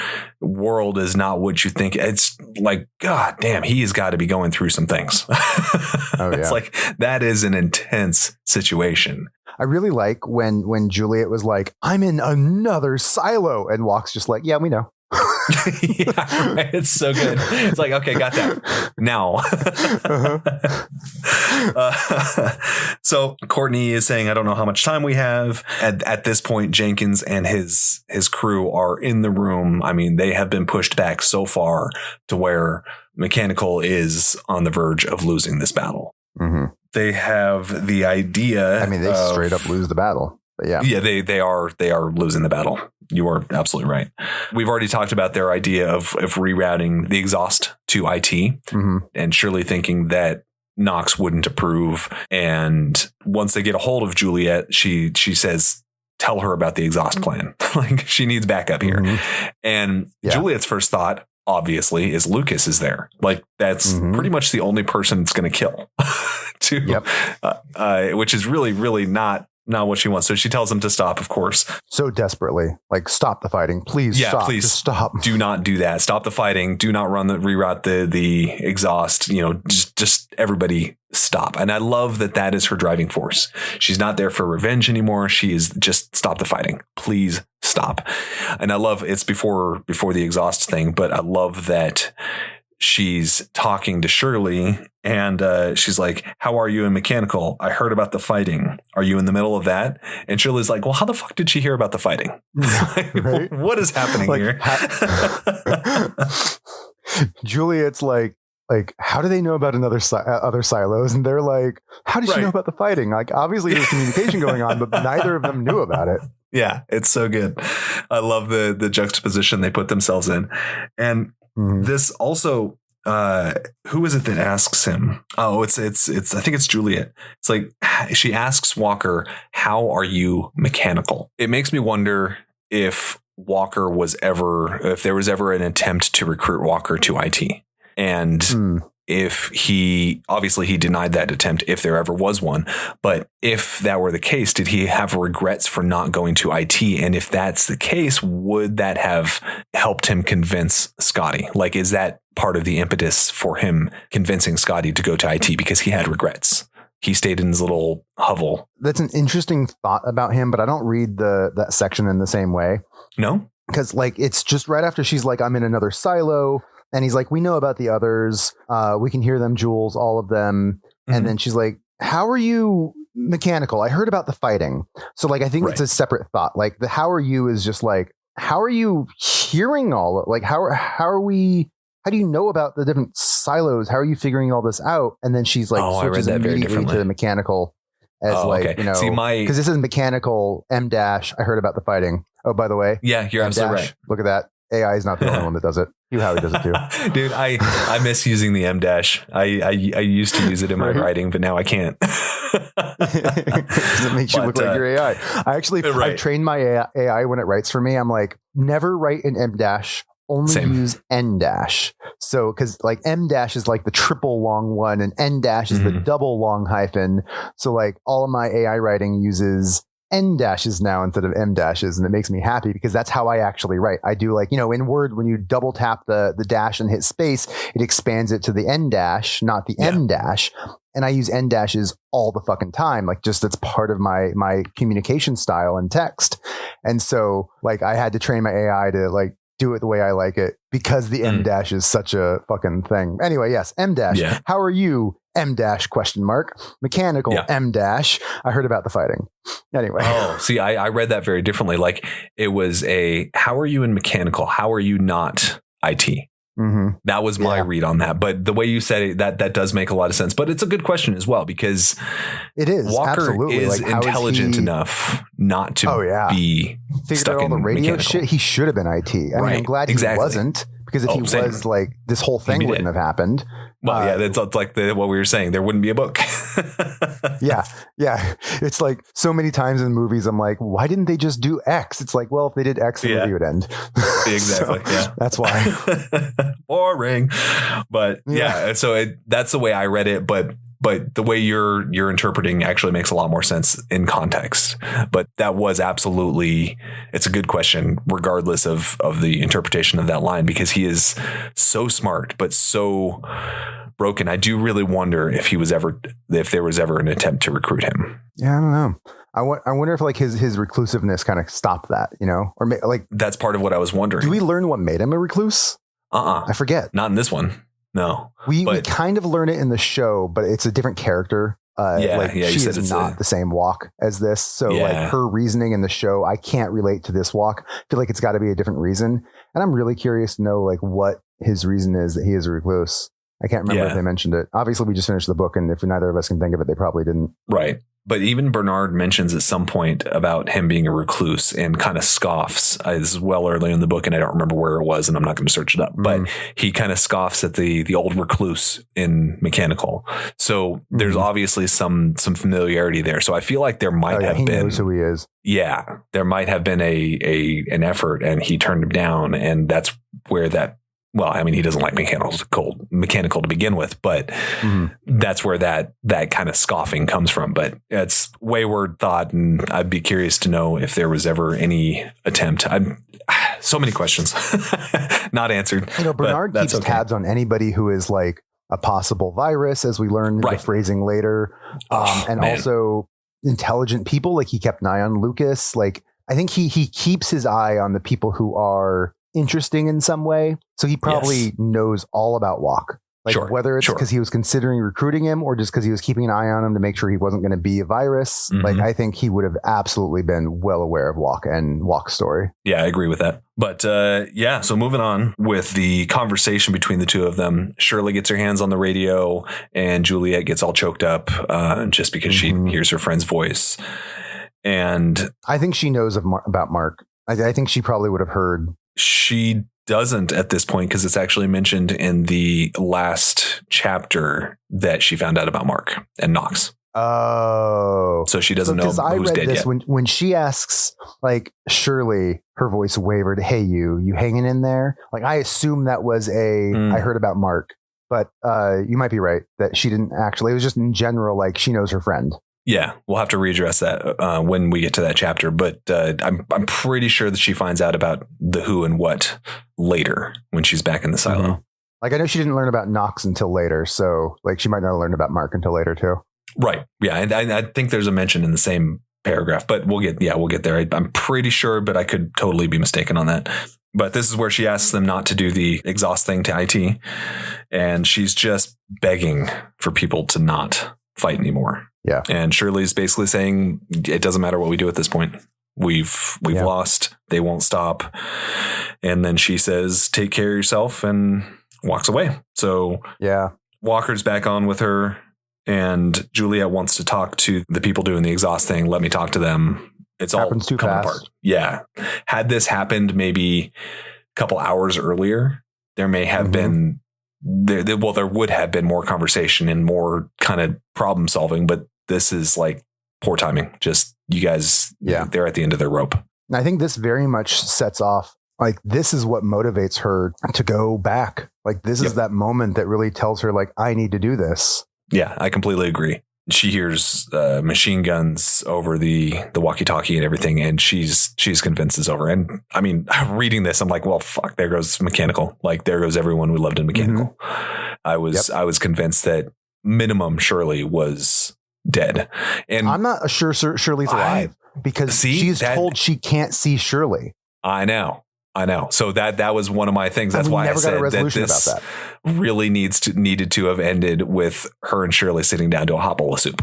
world is not what you think. It's like, God damn, he has got to be going through some things. It's like, that is an intense situation. I really like when Juliette was like, "I'm in another silo," and Walk's just like, "Yeah, we know." Right? It's so good. It's like, okay, got that now. So Courtney is saying, "I don't know how much time we have." At this point, Jenkins and his crew are in the room. I mean, they have been pushed back so far to where Mechanical is on the verge of losing this battle. They have the idea. I mean, they straight up lose the battle. But yeah, they are losing the battle. You are absolutely right. We've already talked about their idea of rerouting the exhaust to IT, and Shirley thinking that Knox wouldn't approve. And once they get a hold of Juliette, she says, "Tell her about the exhaust plan." Like, she needs backup here. And Juliette's first thought, obviously, is Lucas is there. Like, that's pretty much the only person it's going to kill. Which is really, really not what she wants. So she tells him to stop, of course. So desperately, like, stop the fighting, please. Yeah, stop. Please just stop. Do not do that. Stop the fighting. Do not reroute the exhaust. You know, just everybody stop. And I love that is her driving force. She's not there for revenge anymore. She is just, stop the fighting. Please stop. And I love, it's before the exhaust thing, but I love that she's talking to Shirley, and she's like, "How are you in Mechanical? I heard about the fighting. Are you in the middle of that?" And Shirley's like, "Well, how the fuck did she hear about the fighting?" Right? What is happening here? Juliet's like, how do they know about other silos? And they're like, how did she know about the fighting? Like, obviously there's communication going on, but neither of them knew about it. Yeah, it's so good. I love the juxtaposition they put themselves in. And this also, who is it that asks him? Oh, it's I think it's Juliette. It's like, she asks Walker, "How are you Mechanical?" It makes me wonder if there was ever an attempt to recruit Walker to IT. And if he denied that attempt, if there ever was one. But if that were the case, did he have regrets for not going to IT? And if that's the case, would that have helped him convince Scotty? Like, is that part of the impetus for him convincing Scotty to go to IT, because he had regrets? He stayed in his little hovel. That's an interesting thought about him, but I don't read that section in the same way. No? Because, like, it's just right after she's like, "I'm in another silo." And he's like, "We know about the others. We can hear them, Jules, all of them." And then she's like, "How are you Mechanical? I heard about the fighting." So, like, I think it's a separate thought. Like, the "how are you" is just like, how are you hearing all of, like, how do you know about the different silos? How are you figuring all this out? And then she's like, switches immediately to the Mechanical as you know, because this is Mechanical M-. I heard about the fighting. Oh, by the way. Yeah, you're absolutely right. Look at that. AI is not the only one that does it. Hugh Howey does it too. Dude, I miss using the M dash. I used to use it in my writing, but now I can't. It makes you look like your AI. I trained my AI when it writes for me. I'm like, never write an M dash. Only use N dash. So, because like M dash is like the triple long one, and N dash is the double long hyphen. So, like all of my AI writing uses N dashes now instead of M dashes, and it makes me happy because that's how I actually write. I do like, in Word, when you double tap the dash and hit space, it expands it to the N dash, not the M dash. And I use N dashes all the fucking time. Like just that's part of my communication style in text. And so like I had to train my AI to like do it the way I like it because the M dash is such a fucking thing. Anyway, yes, M dash. Yeah. How are you? M dash ? Mechanical M dash. I heard about the fighting. Anyway. Oh, see, I read that very differently. Like it was how are you in mechanical? How are you not IT? Mm-hmm. That was my read on that. But the way you said it, that does make a lot of sense. But it's a good question as well, because it is Walker absolutely. is like, intelligent enough not to be stuck in all the radio mechanical shit. He should have been IT. I mean, I'm glad he wasn't, because if he was, like, this whole thing wouldn't have happened. Well, that's like what we were saying. There wouldn't be a book. Yeah. It's like so many times in movies, I'm like, why didn't they just do X? It's like, well, if they did X, the movie would end. Exactly. So, that's why. Boring. But so that's the way I read it. But the way you're interpreting actually makes a lot more sense in context. But that was absolutely, it's a good question, regardless of the interpretation of that line, because he is so smart, but so broken. I do really wonder if there was ever an attempt to recruit him. Yeah, I don't know. I wonder if like his reclusiveness kind of stopped that, or like that's part of what I was wondering. Do we learn what made him a recluse? I forget. Not in this one. No, we kind of learn it in the show, but it's a different character. She is not the same walk as this. So like her reasoning in the show, I can't relate to this walk. I feel like it's got to be a different reason. And I'm really curious to know like what his reason is that he is a recluse. I can't remember if they mentioned it. Obviously, we just finished the book, and if neither of us can think of it, they probably didn't. Right. But even Bernard mentions at some point about him being a recluse and kind of scoffs as well early in the book. And I don't remember where it was, and I'm not going to search it up, but he kind of scoffs at the old recluse in mechanical. So there's obviously some familiarity there. So I feel like there might have been. He knows who he is. Yeah. There might have been an effort, and he turned him down. And that's where that. Well, I mean, he doesn't like mechanical to begin with, but that's where that kind of scoffing comes from. But it's wayward thought, and I'd be curious to know if there was ever any attempt. So many questions not answered. Bernard keeps tabs on anybody who is like a possible virus, as we learn the phrasing later, also intelligent people. Like he kept an eye on Lucas. Like I think he keeps his eye on the people who are interesting in some way. So he probably knows all about Walk. Like whether it's because he was considering recruiting him or just because he was keeping an eye on him to make sure he wasn't going to be a virus. Like I think he would have absolutely been well aware of Walk and Walk's story. Yeah, I agree with that. But so moving on with the conversation between the two of them, Shirley gets her hands on the radio and Juliette gets all choked up just because she hears her friend's voice. And I think she knows about Mark. I think she probably would have heard. She doesn't at this point, because it's actually mentioned in the last chapter that she found out about Mark and Knox. Oh, so she doesn't know who's dead yet. When she asks, like, Shirley, her voice wavered. Hey, you hanging in there? Like, I assume that was I heard about Mark, but you might be right that she didn't actually. It was just in general, like she knows her friend. Yeah, we'll have to readdress that when we get to that chapter. But I'm pretty sure that she finds out about the who and what later when she's back in the silo. Like I know she didn't learn about Knox until later, so like she might not have learned about Mark until later too. Right. Yeah, and I think there's a mention in the same paragraph, but we'll get there. I'm pretty sure, but I could totally be mistaken on that. But this is where she asks them not to do the exhaust thing to IT, and she's just begging for people to not fight anymore. Yeah. And Shirley's basically saying it doesn't matter what we do at this point. We've lost. They won't stop. And then she says, take care of yourself, and walks away. So Walker's back on with her, and Juliette wants to talk to the people doing the exhaust thing. Let me talk to them. It's all coming apart. Yeah. Had this happened maybe couple hours earlier, there may have been there would have been more conversation and more kind of problem solving, but this is like poor timing. Just you guys, they're at the end of their rope. And I think this very much sets off, like, this is what motivates her to go back. Like, this is that moment that really tells her, like, I need to do this. Yeah, I completely agree. She hears machine guns over the walkie-talkie and everything, and she's convinced it's over. And I mean, reading this, I'm like, well, fuck, there goes Mechanical. Like, there goes everyone we loved in Mechanical. I was convinced that minimum Shirley was dead. And I'm not sure Shirley's alive because she's told she can't see Shirley. I know. So that was one of my things. That's why I said that this really needed to have ended with her and Shirley sitting down to a hot bowl of soup.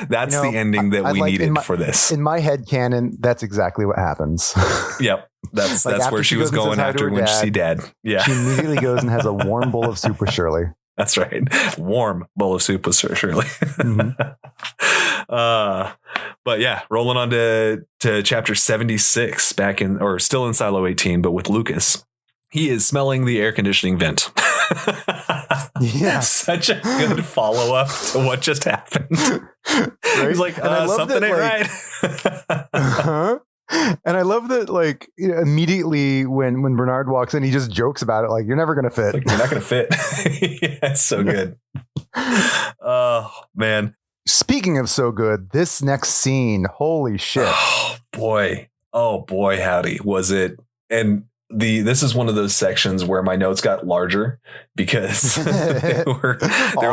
That's the ending that we needed for this. In my head canon, that's exactly what happens. Yep. That's like where she was going after when she see Dad. Yeah. She immediately goes and has a warm bowl of soup with Shirley. That's right. Warm bowl of soup with Shirley. But yeah, rolling on to chapter 76, still in Silo 18, but with Lucas. He is smelling the air conditioning vent. Yeah. Such a good follow up to what just happened. Right? He's like, something ain't right. And I love that, like, immediately when Bernard walks in, he just jokes about it. Like, you're never going to fit. Like, you're not going to fit. Yeah, it's so good. Oh, man. Speaking of so good, this next scene, holy shit. Oh, boy, howdy. Was it? And this is one of those sections where my notes got larger because they were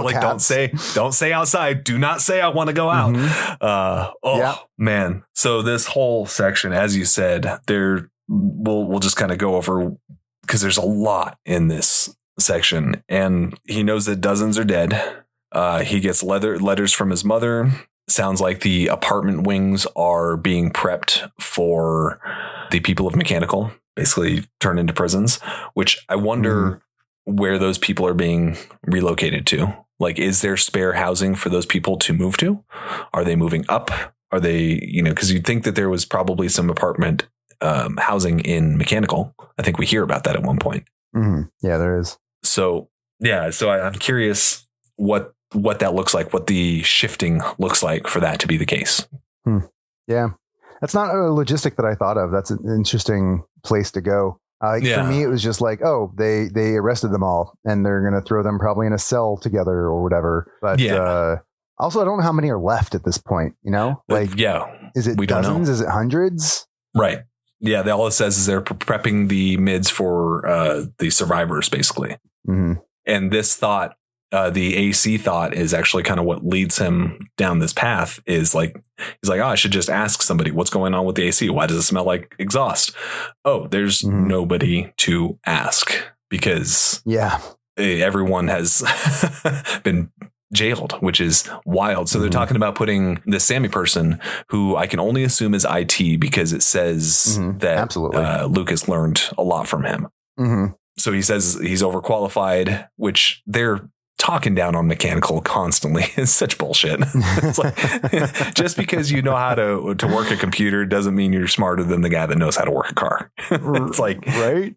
like, caps. don't say outside. Do not say I want to go out. Man. So this whole section, as you said, we'll just kind of go over because there's a lot in this section, and he knows that dozens are dead. He gets letters from his mother. Sounds like the apartment wings are being prepped for the people of Mechanical, basically turned into prisons, which I wonder where those people are being relocated to. Like, is there spare housing for those people to move to? Are they moving up? Are they, because you'd think that there was probably some apartment housing in Mechanical. I think we hear about that at one point. Mm-hmm. Yeah, there is. So I'm curious what that looks like, what the shifting looks like for that to be the case. Yeah. That's not a logistic that I thought of. That's an interesting place to go. For me, it was just like, they arrested them all and they're going to throw them probably in a cell together or whatever. But also, I don't know how many are left at this point, is it dozens? Is it hundreds? Right. Yeah. All it says is they're prepping the mids for the survivors, basically. Mm-hmm. And this thought, the AC thought, is actually kind of what leads him down this path. Is like, he's like, I should just ask somebody what's going on with the AC. Why does it smell like exhaust? Oh, there's nobody to ask because everyone has been jailed, which is wild. So they're talking about putting this Sammy person, who I can only assume is IT, because it says that Lucas learned a lot from him. Mm-hmm. So he says he's overqualified, which they're talking down on Mechanical constantly. It's such bullshit. It's like, just because you know how to work a computer doesn't mean you're smarter than the guy that knows how to work a car. It's like, right.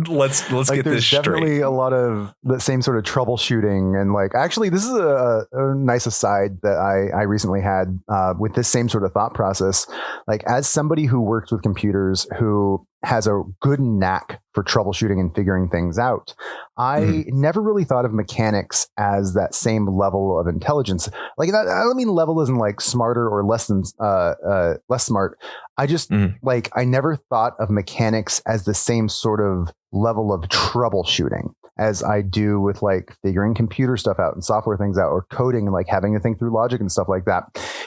Let's like, get this straight. There's definitely a lot of the same sort of troubleshooting. And like, actually, this is a nice aside that I recently had with this same sort of thought process. Like, as somebody who works with computers, who has a good knack for troubleshooting and figuring things out, I never really thought of mechanics as that same level of intelligence. Like, I don't mean level isn't like smarter or less smart. I just like, I never thought of mechanics as the same sort of level of troubleshooting as I do with like figuring computer stuff out and software things out, or coding and like having to think through logic and stuff like that,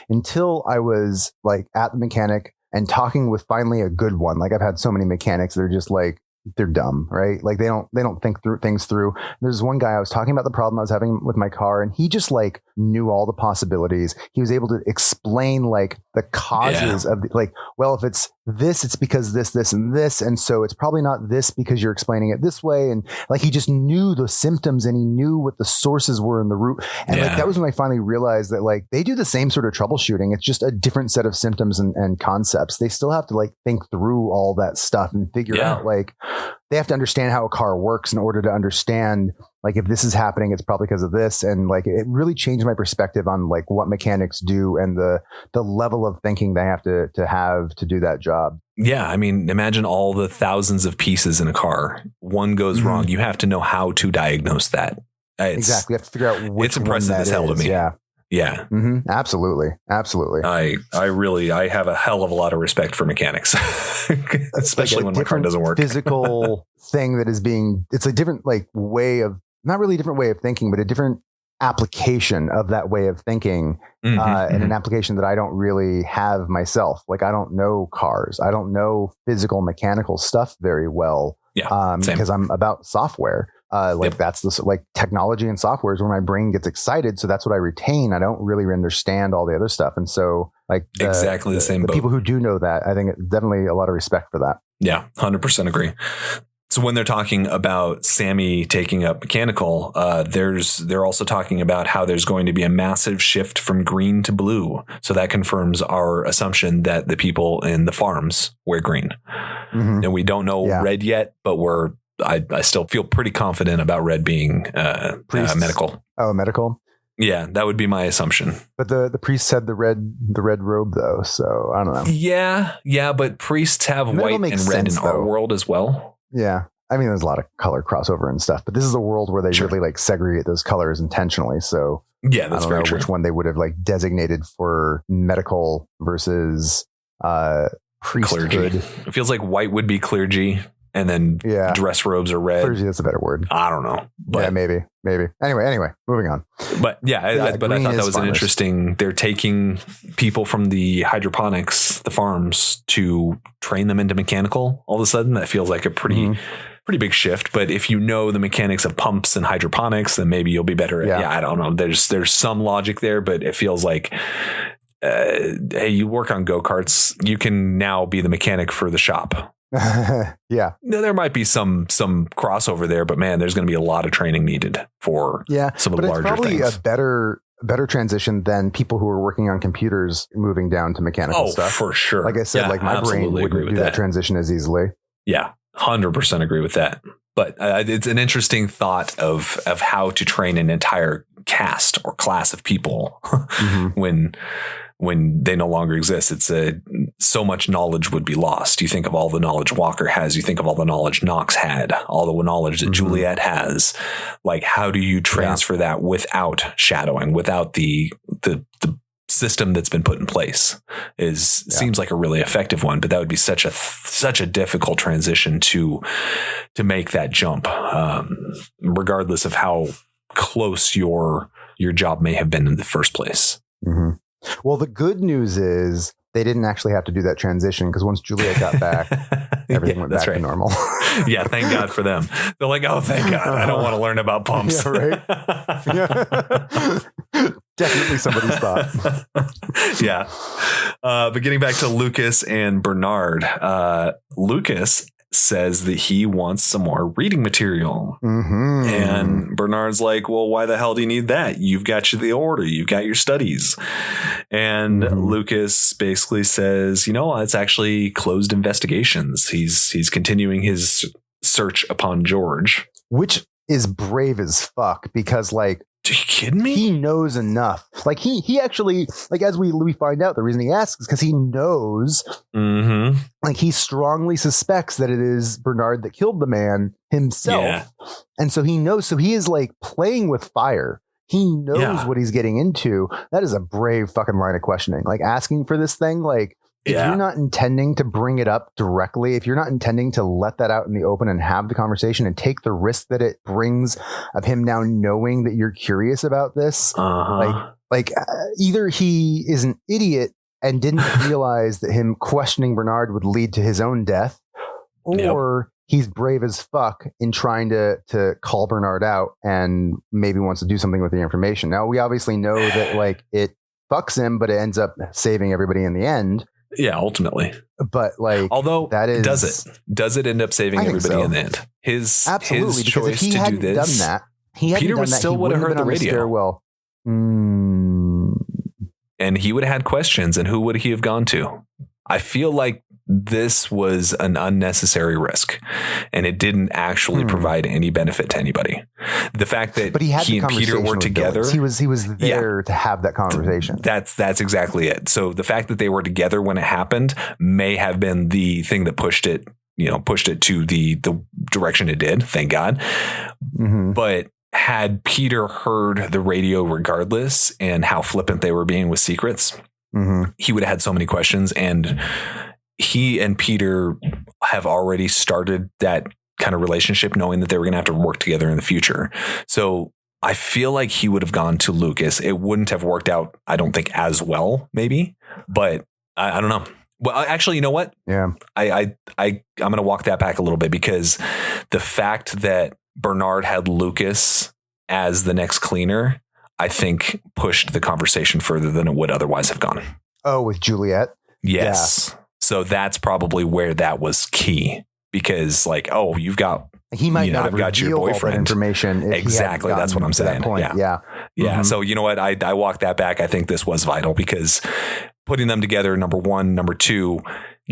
until I was like at the mechanic and talking with finally a good one. Like, I've had so many mechanics that are just like, they're dumb, right? Like, they don't think through things through. There's one guy I was talking about the problem I was having with my car, and he just like knew all the possibilities. He was able to explain like the causes of like, well, if it's this, it's because this, and this. And so it's probably not this because you're explaining it this way. And like, he just knew the symptoms and he knew what the sources were in the root. And like, that was when I finally realized that like, they do the same sort of troubleshooting. It's just a different set of symptoms and concepts. They still have to like think through all that stuff and figure out like, they have to understand how a car works in order to understand like if this is happening, it's probably because of this. And like, it really changed my perspective on like what mechanics do and the level of thinking they have to do that job. Yeah. I mean, imagine all the thousands of pieces in a car. One goes wrong. You have to know how to diagnose that. Exactly. You have to figure out which it's impressive as hell to me. Yeah. Yeah. Mm-hmm. Absolutely. I have a hell of a lot of respect for mechanics, especially when my car doesn't work. Physical thing that is it's a different like way of, not really a different way of thinking, but a different application of that way of thinking, and an application that I don't really have myself. Like I don't know cars. I don't know physical mechanical stuff very well. Yeah. Because I'm about software. That's the like technology and software is where my brain gets excited. So that's what I retain. I don't really understand all the other stuff. And so like exactly the same the boat. People who do know that, I think definitely a lot of respect for that. Yeah. 100% agree. So when they're talking about Sammy taking up mechanical, they're also talking about how there's going to be a massive shift from green to blue. So that confirms our assumption that the people in the farms wear green. And we don't know red yet, but I still feel pretty confident about red being medical. Oh, medical. Yeah, that would be my assumption. But the priest had the red robe though, so I don't know. Yeah, but priests have medical white and red in our world as well. Yeah. I mean, there's a lot of color crossover and stuff, but this is a world where they really like segregate those colors intentionally. So yeah, that's I don't very know true. Which one they would have like designated for medical versus priesthood. Clergy. It feels like white would be clergy, and then dress robes are red. Clergy, that's a better word. I don't know. But yeah, maybe. Anyway, moving on. But I thought that was an interesting. They're taking people from the hydroponics, the farms, to train them into mechanical. All of a sudden, that feels like a pretty big shift. But if you know the mechanics of pumps and hydroponics, then maybe you'll be better at. Yeah, I don't know. There's some logic there, but it feels like. Hey, you work on go-karts. You can now be the mechanic for the shop. Yeah. No, there might be some crossover there, but man, there's going to be a lot of training needed for some of the larger probably things. A better transition than people who are working on computers moving down to mechanical stuff. For sure. Like I said, like my brain wouldn't do that transition as easily. Yeah, 100% agree with that. But it's an interesting thought of how to train an entire cast or class of people when they no longer exist. It's so much knowledge would be lost. You think of all the knowledge Walker has, you think of all the knowledge Knox had, all the knowledge that Juliette has. Like, how do you transfer that without shadowing, without the system that's been put in place? Seems like a really effective one, but that would be such a difficult transition to make that jump, regardless of how close your job may have been in the first place. Well, the good news is they didn't actually have to do that transition because once Juliette got back, everything went back to normal. Yeah, thank God for them. They're like, oh, thank God. I don't want to learn about pumps. Yeah, right? Definitely somebody's thought. Yeah. But getting back to Lucas and Bernard, Lucas says that he wants some more reading material. And Bernard's like, well, why the hell do you need that? You've got the order. You've got your studies. And Lucas basically says, it's actually closed investigations. He's continuing his search upon George. Which is brave as fuck because like, are you kidding me? He knows enough. Like he actually, like as we find out, the reason he asks is because he knows. Like he strongly suspects that it is Bernard that killed the man himself, and so he knows. So he is like playing with fire. He knows what he's getting into. That is a brave fucking line of questioning. Like asking for this thing, like. If you're not intending to bring it up directly, if you're not intending to let that out in the open and have the conversation and take the risk that it brings of him now knowing that you're curious about this, either he is an idiot and didn't realize that him questioning Bernard would lead to his own death, or he's brave as fuck in trying to call Bernard out and maybe wants to do something with the information. Now, we obviously know that like it fucks him, but it ends up saving everybody in the end. Yeah, ultimately. But like, although that is, does it end up saving everybody in the end? His choice to do this. Done that, Peter would still would have heard the radio. Stairwell. And he would have had questions, and who would he have gone to? I feel like this was an unnecessary risk, and it didn't actually provide any benefit to anybody. The fact that he and Peter were together, he was there to have that conversation. That's exactly it. So the fact that they were together when it happened may have been the thing that pushed it to the direction it did. Thank God. But had Peter heard the radio regardless and how flippant they were being with secrets, he would have had so many questions. And he and Peter have already started that kind of relationship, knowing that they were going to have to work together in the future. So I feel like he would have gone to Lucas. It wouldn't have worked out, I don't think, as well, maybe, but I don't know. Well, actually, you know what? Yeah, I'm going to walk that back a little bit, because the fact that Bernard had Lucas as the next cleaner, I think pushed the conversation further than it would otherwise have gone. Oh, with Juliette? Yes. Yeah. So that's probably where that was key, because like, oh, you've got, he might not have I've got your boyfriend information. Exactly. That's what I'm saying. Yeah. So you know what? I walked that back. I think this was vital, because putting them together, number one, number two,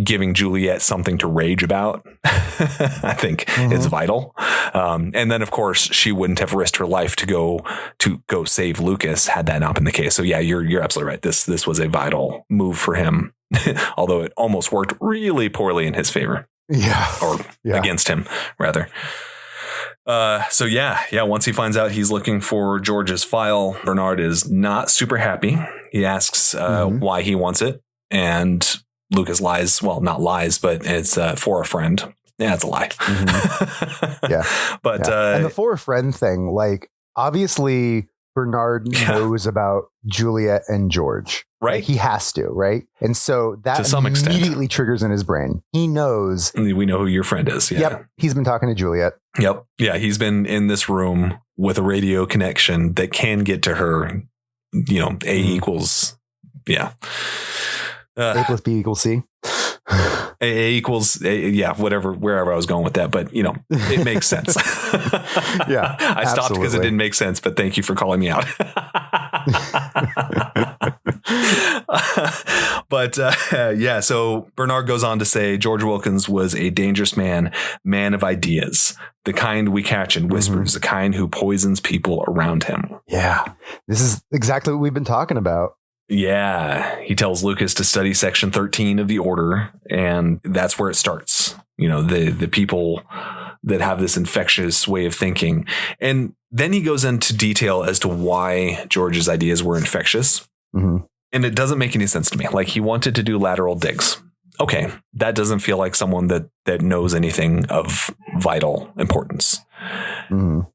giving Juliette something to rage about, I think is vital. And then of course she wouldn't have risked her life to go save Lucas had that not been the case. So yeah, you're absolutely right. This was a vital move for him, although it almost worked really poorly in his favor. Or against him rather. So once he finds out he's looking for George's file, Bernard is not super happy. He asks why he wants it, and Lucas lies. Well, not lies, but it's for a friend. Yeah, it's a lie. But and the for a friend thing, like obviously Bernard knows about Juliette and George. Right. Like, he has to, right? And so that to some extent immediately triggers in his brain. He knows. We know who your friend is. Yeah. Yep. He's been talking to Juliette. Yep. Yeah. He's been in this room with a radio connection that can get to her, A equals. Yeah. A plus B equals C. A equals whatever, wherever I was going with that, but it makes sense. I stopped because it didn't make sense, but thank you for calling me out. But so Bernard goes on to say George Wilkins was a dangerous man of ideas, the kind we catch in whispers, the kind who poisons people around him. Yeah. This is exactly what we've been talking about. Yeah. He tells Lucas to study section 13 of the order, and that's where it starts. The people that have this infectious way of thinking. And then he goes into detail as to why George's ideas were infectious. And it doesn't make any sense to me. Like, he wanted to do lateral digs. Okay. That doesn't feel like someone that knows anything of vital importance.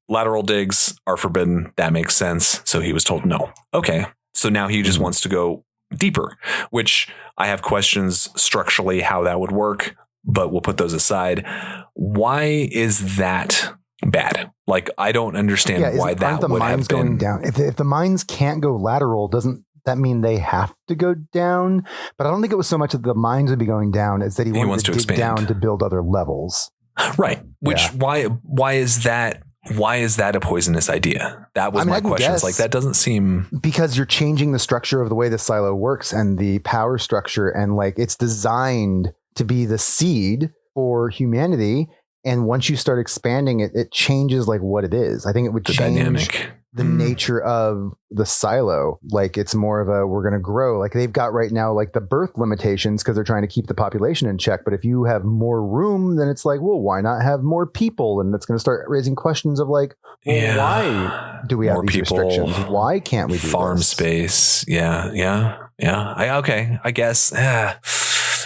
Lateral digs are forbidden. That makes sense. So he was told no. Okay. So now he just wants to go deeper, which I have questions structurally how that would work, but we'll put those aside. Why is that bad? Like, I don't understand why that would have been going down. If the mines can't go lateral, doesn't that mean they have to go down? But I don't think it was so much that the mines would be going down, it's that he wants to dig expand down to build other levels. Right. Which why is that? Why is that a poisonous idea? That was my question. It's like, that doesn't seem... Because you're changing the structure of the way the silo works and the power structure, and like it's designed to be the seed for humanity. And once you start expanding it, it changes like what it is. I think it would change the nature of the silo. Like, it's more of a, we're going to grow. Like they've got right now, like the birth limitations because they're trying to keep the population in check. But if you have more room, then it's like, well, why not have more people? And that's going to start raising questions of like, well, why do we have these restrictions? Why can't we do farm this? Space? Yeah. I guess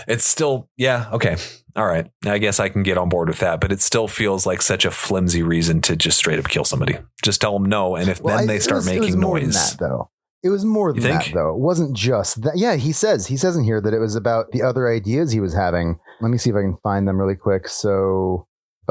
it's still, okay. All right. I guess I can get on board with that, but it still feels like such a flimsy reason to just straight up kill somebody. Just tell them no. And if then they start making noise. It was more than that, though. It wasn't just that. Yeah, he says in here that it was about the other ideas he was having. Let me see if I can find them really quick. So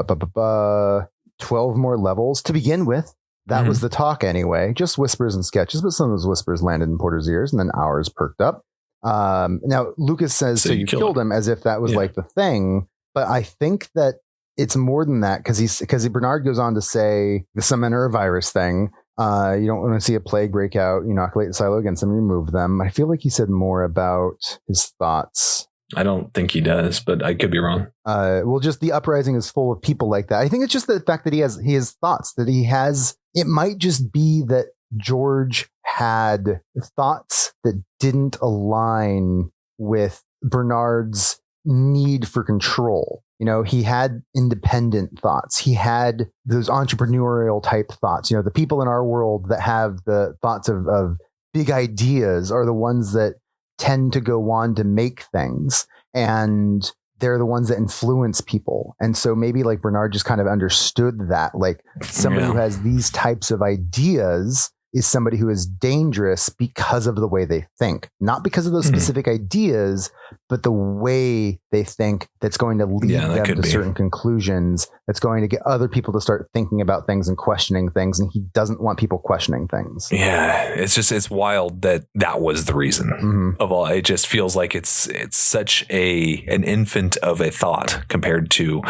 12 more levels to begin with. That was the talk anyway. Just whispers and sketches, but some of those whispers landed in Porter's ears, and then ours perked up. Now Lucas says, so you killed him, as if that was like the thing. But I think that it's more than that, because Bernard goes on to say the summon or a virus thing. You don't want to see a plague break out. You inoculate the silo against them, remove them. I feel like he said more about his thoughts. I don't think he does, but I could be wrong. Well, just the uprising is full of people like that. I think it's just the fact that he has thoughts, that he has. It might just be that George had thoughts that didn't align with Bernard's need for control. You know, he had independent thoughts. He had those entrepreneurial type thoughts. You know, the people in our world that have the thoughts of big ideas are the ones that tend to go on to make things. And they're the ones that influence people. And so maybe like Bernard just kind of understood that, like somebody who has these types of ideas is somebody who is dangerous because of the way they think, not because of those specific ideas, but the way they think that's going to lead them to certain conclusions. That's going to get other people to start thinking about things and questioning things. And he doesn't want people questioning things. Yeah. It's wild that was the reason of all. It just feels like it's such an infant of a thought compared to,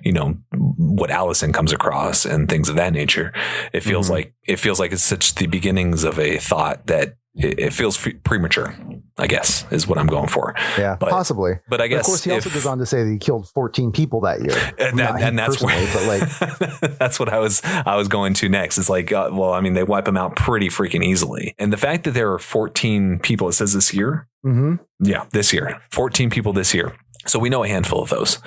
you know, what Allison comes across and things of that nature. It feels like it's such the beginnings of a thought that it feels premature, I guess, is what I'm going for. Yeah, possibly. But I guess, of course, he also goes on to say that he killed 14 people that year, and that's where, but like, that's what I was going to next. It's like, well, I mean, they wipe them out pretty freaking easily, and the fact that there are 14 people, it says this year, this year, 14 people this year. So we know a handful of those,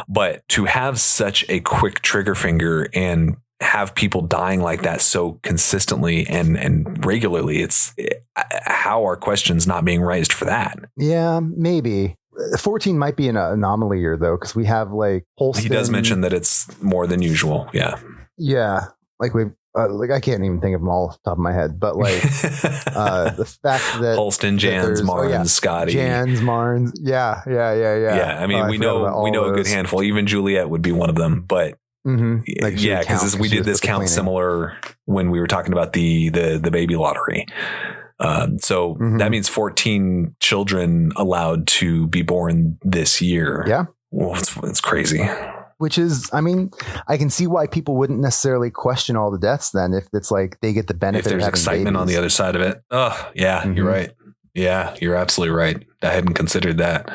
but to have such a quick trigger finger and have people dying like that so consistently and regularly, it's how are questions not being raised for that? Yeah, maybe 14 might be an anomaly year though, because we have like Holston. He does mention that it's more than usual. Yeah, like we like I can't even think of them all off the top of my head, but like the fact that Holston, Jans, Marnes, Scotty, Jans, Marnes, yeah. I mean, we know a good handful. Even Juliette would be one of them, but. Like because we did this count similar when we were talking about the baby lottery. So that means 14 children allowed to be born this year. Yeah. Well, it's crazy. Which is, I mean, I can see why people wouldn't necessarily question all the deaths then, if it's like they get the benefit. If there's of having excitement babies on the other side of it. Oh, yeah, you're right. Yeah, you're absolutely right. I hadn't considered that.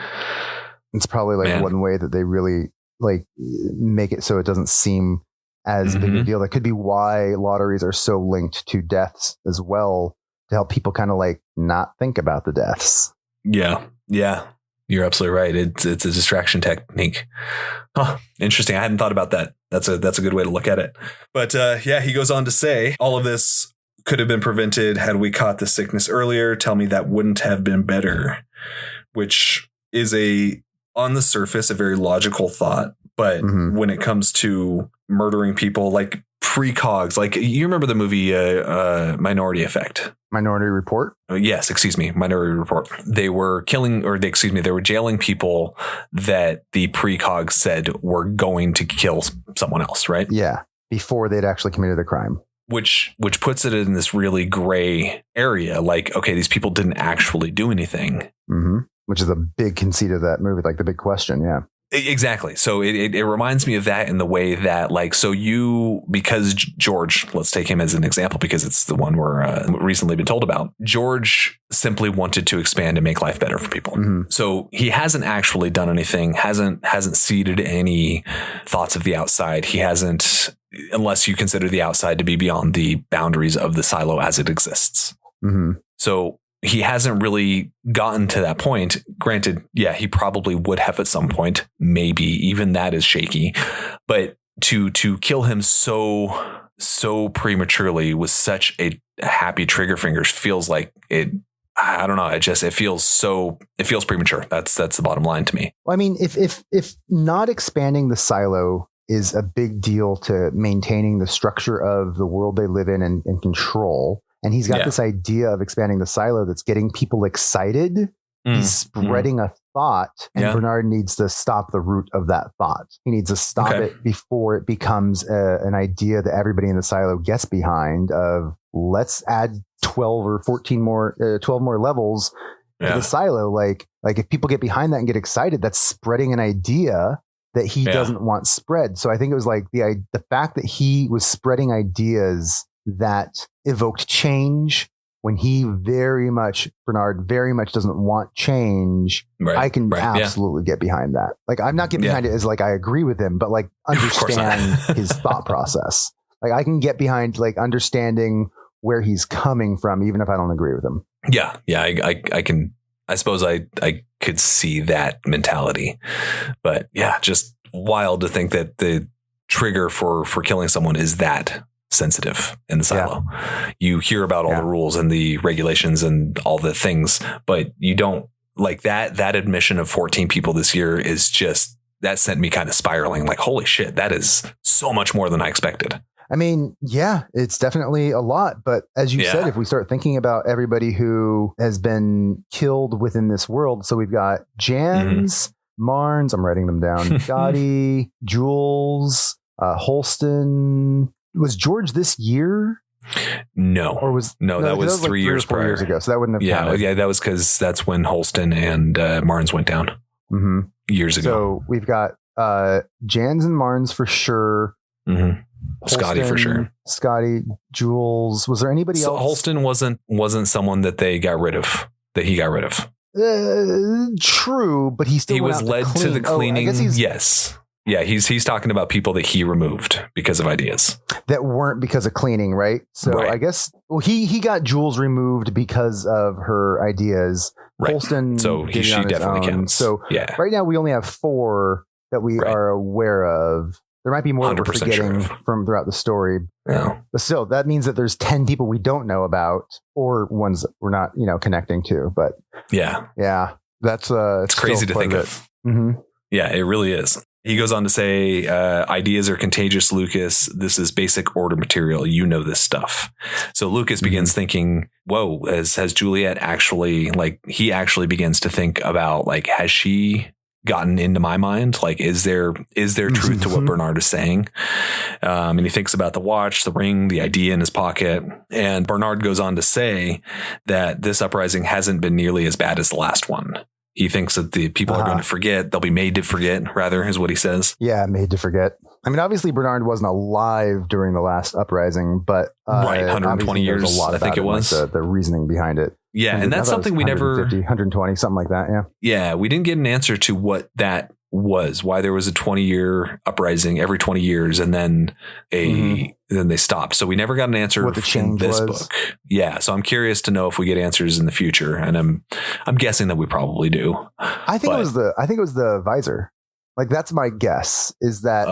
It's probably like one way that they really like make it so it doesn't seem as big a deal. That could be why lotteries are so linked to deaths as well, to help people kind of like not think about the deaths. Yeah. You're absolutely right. It's a distraction technique. Huh. Interesting. I hadn't thought about that. That's a good way to look at it. But he goes on to say all of this could have been prevented had we caught the sickness earlier. Tell me that wouldn't have been better, which is on the surface, a very logical thought. But when it comes to murdering people, like precogs, like you remember the movie Minority Effect? Minority Report? Yes, excuse me. Minority Report. They were they were jailing people that the precogs said were going to kill someone else, right? Yeah. Before they'd actually committed the crime. Which puts it in this really gray area. Like, okay, these people didn't actually do anything. Which is a big conceit of that movie, like the big question. Yeah, exactly. So it reminds me of that in the way that like, so because George, let's take him as an example, because it's the one we're recently been told about. George simply wanted to expand and make life better for people. So he hasn't actually done anything, hasn't seeded any thoughts of the outside. He hasn't, unless you consider the outside to be beyond the boundaries of the silo as it exists. So he hasn't really gotten to that point. Granted, yeah, he probably would have at some point. Maybe even that is shaky. But to kill him so prematurely with such a happy trigger fingers feels like it. I don't know. It feels premature. That's the bottom line to me. Well, I mean, if not expanding the silo is a big deal to maintaining the structure of the world they live in and control. And he's got this idea of expanding the silo that's getting people excited. He's spreading a thought, and Bernard needs to stop the root of that thought. He needs to stop it before it becomes an idea that everybody in the silo gets behind of let's add 12 or 14 more, 12 more levels to the silo. Like if people get behind that and get excited, that's spreading an idea that he doesn't want spread. So I think it was like the fact that he was spreading ideas that evoked change when Bernard very much doesn't want change. I can absolutely get behind that. Like I'm not getting behind it as like I agree with him, but like understand his thought process. Like I can get behind like understanding where he's coming from, even if I don't agree with him. Yeah. I can. I suppose I could see that mentality, but yeah, just wild to think that the trigger for killing someone is that sensitive in the silo. You hear about all the rules and the regulations and all the things, but you don't like that admission of 14 people this year is just, that sent me kind of spiraling like, holy shit, that is so much more than I expected. I mean, yeah, it's definitely a lot. But as you said, if we start thinking about everybody who has been killed within this world, so we've got Jans, Marnes, I'm writing them down, Gotti, Jules, Holston. Was George this year? No, that was 3 years prior. 4 years ago. So that wouldn't have counted. Yeah, that was because that's when Holston and Marnes went down years ago. So we've got Jans and Marnes for sure. Scotty for sure. Scotty, Jules. Was there anybody else? Holston wasn't someone that they got rid of. That he got rid of. True, but he was led to the cleaning. I guess yes. Yeah, he's talking about people that he removed because of ideas that weren't because of cleaning, right? So I guess he got Jules removed because of her ideas. Right. Holston, so she definitely counts. So right now we only have 4 that we are aware of. There might be more that we're forgetting from throughout the story. Yeah. But still, that means that there's 10 people we don't know about or ones that we're not, connecting to. But yeah, that's it's crazy to think of. Yeah, it really is. He goes on to say, ideas are contagious, Lucas. This is basic order material. You know this stuff. So Lucas begins thinking, whoa, has Juliette actually, he actually begins to think about, has she gotten into my mind? Like, is there truth to what Bernard is saying? And he thinks about the watch, the ring, the idea in his pocket. And Bernard goes on to say that this uprising hasn't been nearly as bad as the last one. He thinks that the people are going to forget. They'll be made to forget, rather, is what he says. Yeah, made to forget. I mean, obviously, Bernard wasn't alive during the last uprising, but 120 years, I think it was. The reasoning behind it. Yeah, and that's something we never... 120, something like that, yeah. Yeah, we didn't get an answer to what that was, why there was a 20-year uprising every 20 years, and then then they stopped. So we never got an answer what the change in this was. book. Yeah, so I'm curious to know if we get answers in the future, and I'm guessing that we probably do. I think it was the visor. Like, that's my guess, is that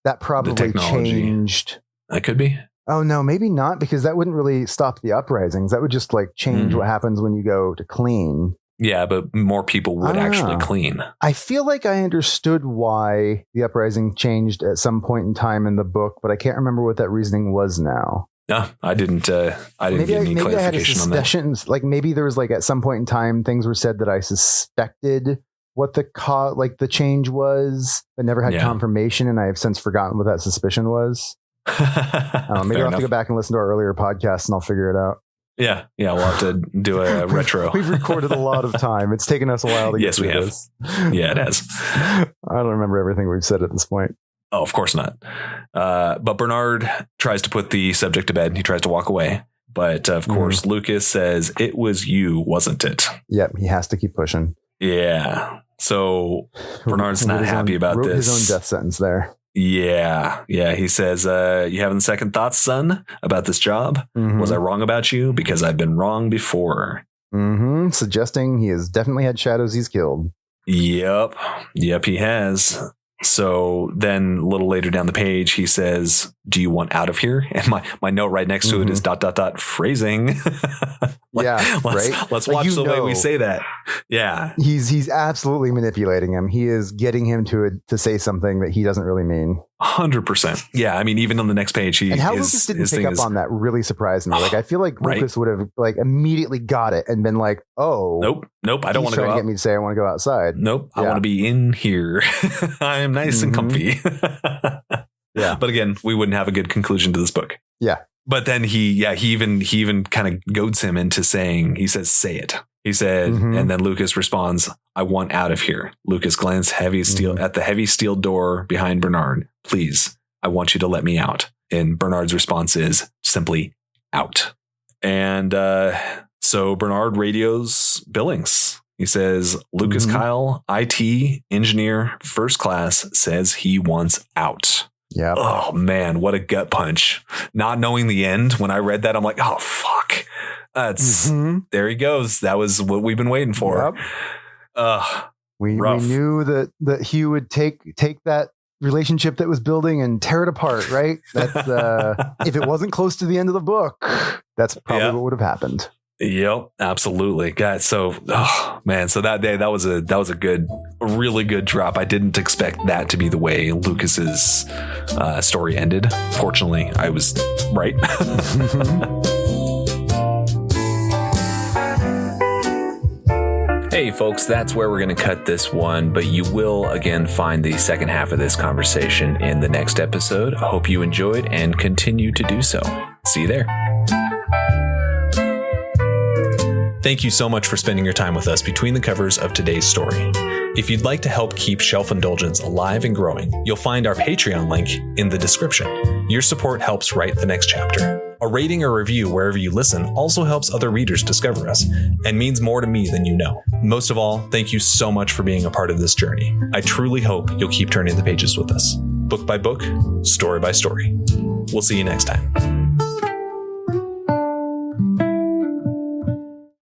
that probably changed. That could be. Oh, no, maybe not, because that wouldn't really stop the uprisings. That would just change what happens when you go to clean. Yeah, but more people would actually clean. I feel like I understood why the uprising changed at some point in time in the book, but I can't remember what that reasoning was now. No, I didn't. I didn't get any clarification on that. Like, maybe there was at some point in time things were said that I suspected what the change was, but never had confirmation, and I have since forgotten what that suspicion was. Maybe I'll have to go back and listen to our earlier podcast, and I'll figure it out. Yeah, we'll have to do a retro. We've recorded a lot of time. It's taken us a while to get through this. Yeah, it has. I don't remember everything we've said at this point. Oh, of course not. But Bernard tries to put the subject to bed. He tries to walk away. But of course, Lucas says, it was you, wasn't it? Yep, he has to keep pushing. Yeah. So Bernard's not happy about this. Wrote his own death sentence there. Yeah. He says, you having second thoughts, son, about this job? Was I wrong about you? Because I've been wrong before. Suggesting he has definitely had shadows he's killed. Yep, he has. So then a little later down the page, he says, do you want out of here? And my note right next to it is ... phrasing. Let's watch the way we say that. Yeah. He's absolutely manipulating him. He is getting him to say something that he doesn't really mean. 100%. Yeah, I mean, even on the next page, and how Lucas didn't pick up on that really surprised me. Like, I feel like Lucas would have like immediately got it and been like, "Oh, nope, I don't want to go out." Get me to say I want to go outside. Nope, I want to be in here. I am nice and comfy. Yeah, but again, we wouldn't have a good conclusion to this book. Yeah, but then he even kind of goads him into saying, he says, "Say it." He said, and then Lucas responds, "I want out of here." Lucas glanced at the heavy steel door behind Bernard. "Please, I want you to let me out." And Bernard's response is simply "out." And so Bernard radios Billings. He says, "Lucas Kyle, IT engineer, first class, says he wants out." Yeah. Oh man, what a gut punch. Not knowing the end. When I read that, I'm like, oh fuck. That's there he goes. That was what we've been waiting for. Yep. We knew that Hugh would take that relationship that was building and tear it apart, right? That's if it wasn't close to the end of the book, that's probably what would have happened. Yep, absolutely. God, so man, so that day that was a really good drop. I didn't expect that to be the way Lucas's story ended. Fortunately, I was right. Hey folks, that's where we're going to cut this one, but you will again find the second half of this conversation in the next episode. I hope you enjoyed and continue to do so. See you there. Thank you so much for spending your time with us between the covers of today's story. If you'd like to help keep Shelf Indulgence alive and growing, you'll find our Patreon link in the description. Your support helps write the next chapter. A rating or review wherever you listen also helps other readers discover us and means more to me than you know. Most of all, thank you so much for being a part of this journey. I truly hope you'll keep turning the pages with us. Book by book, story by story. We'll see you next time.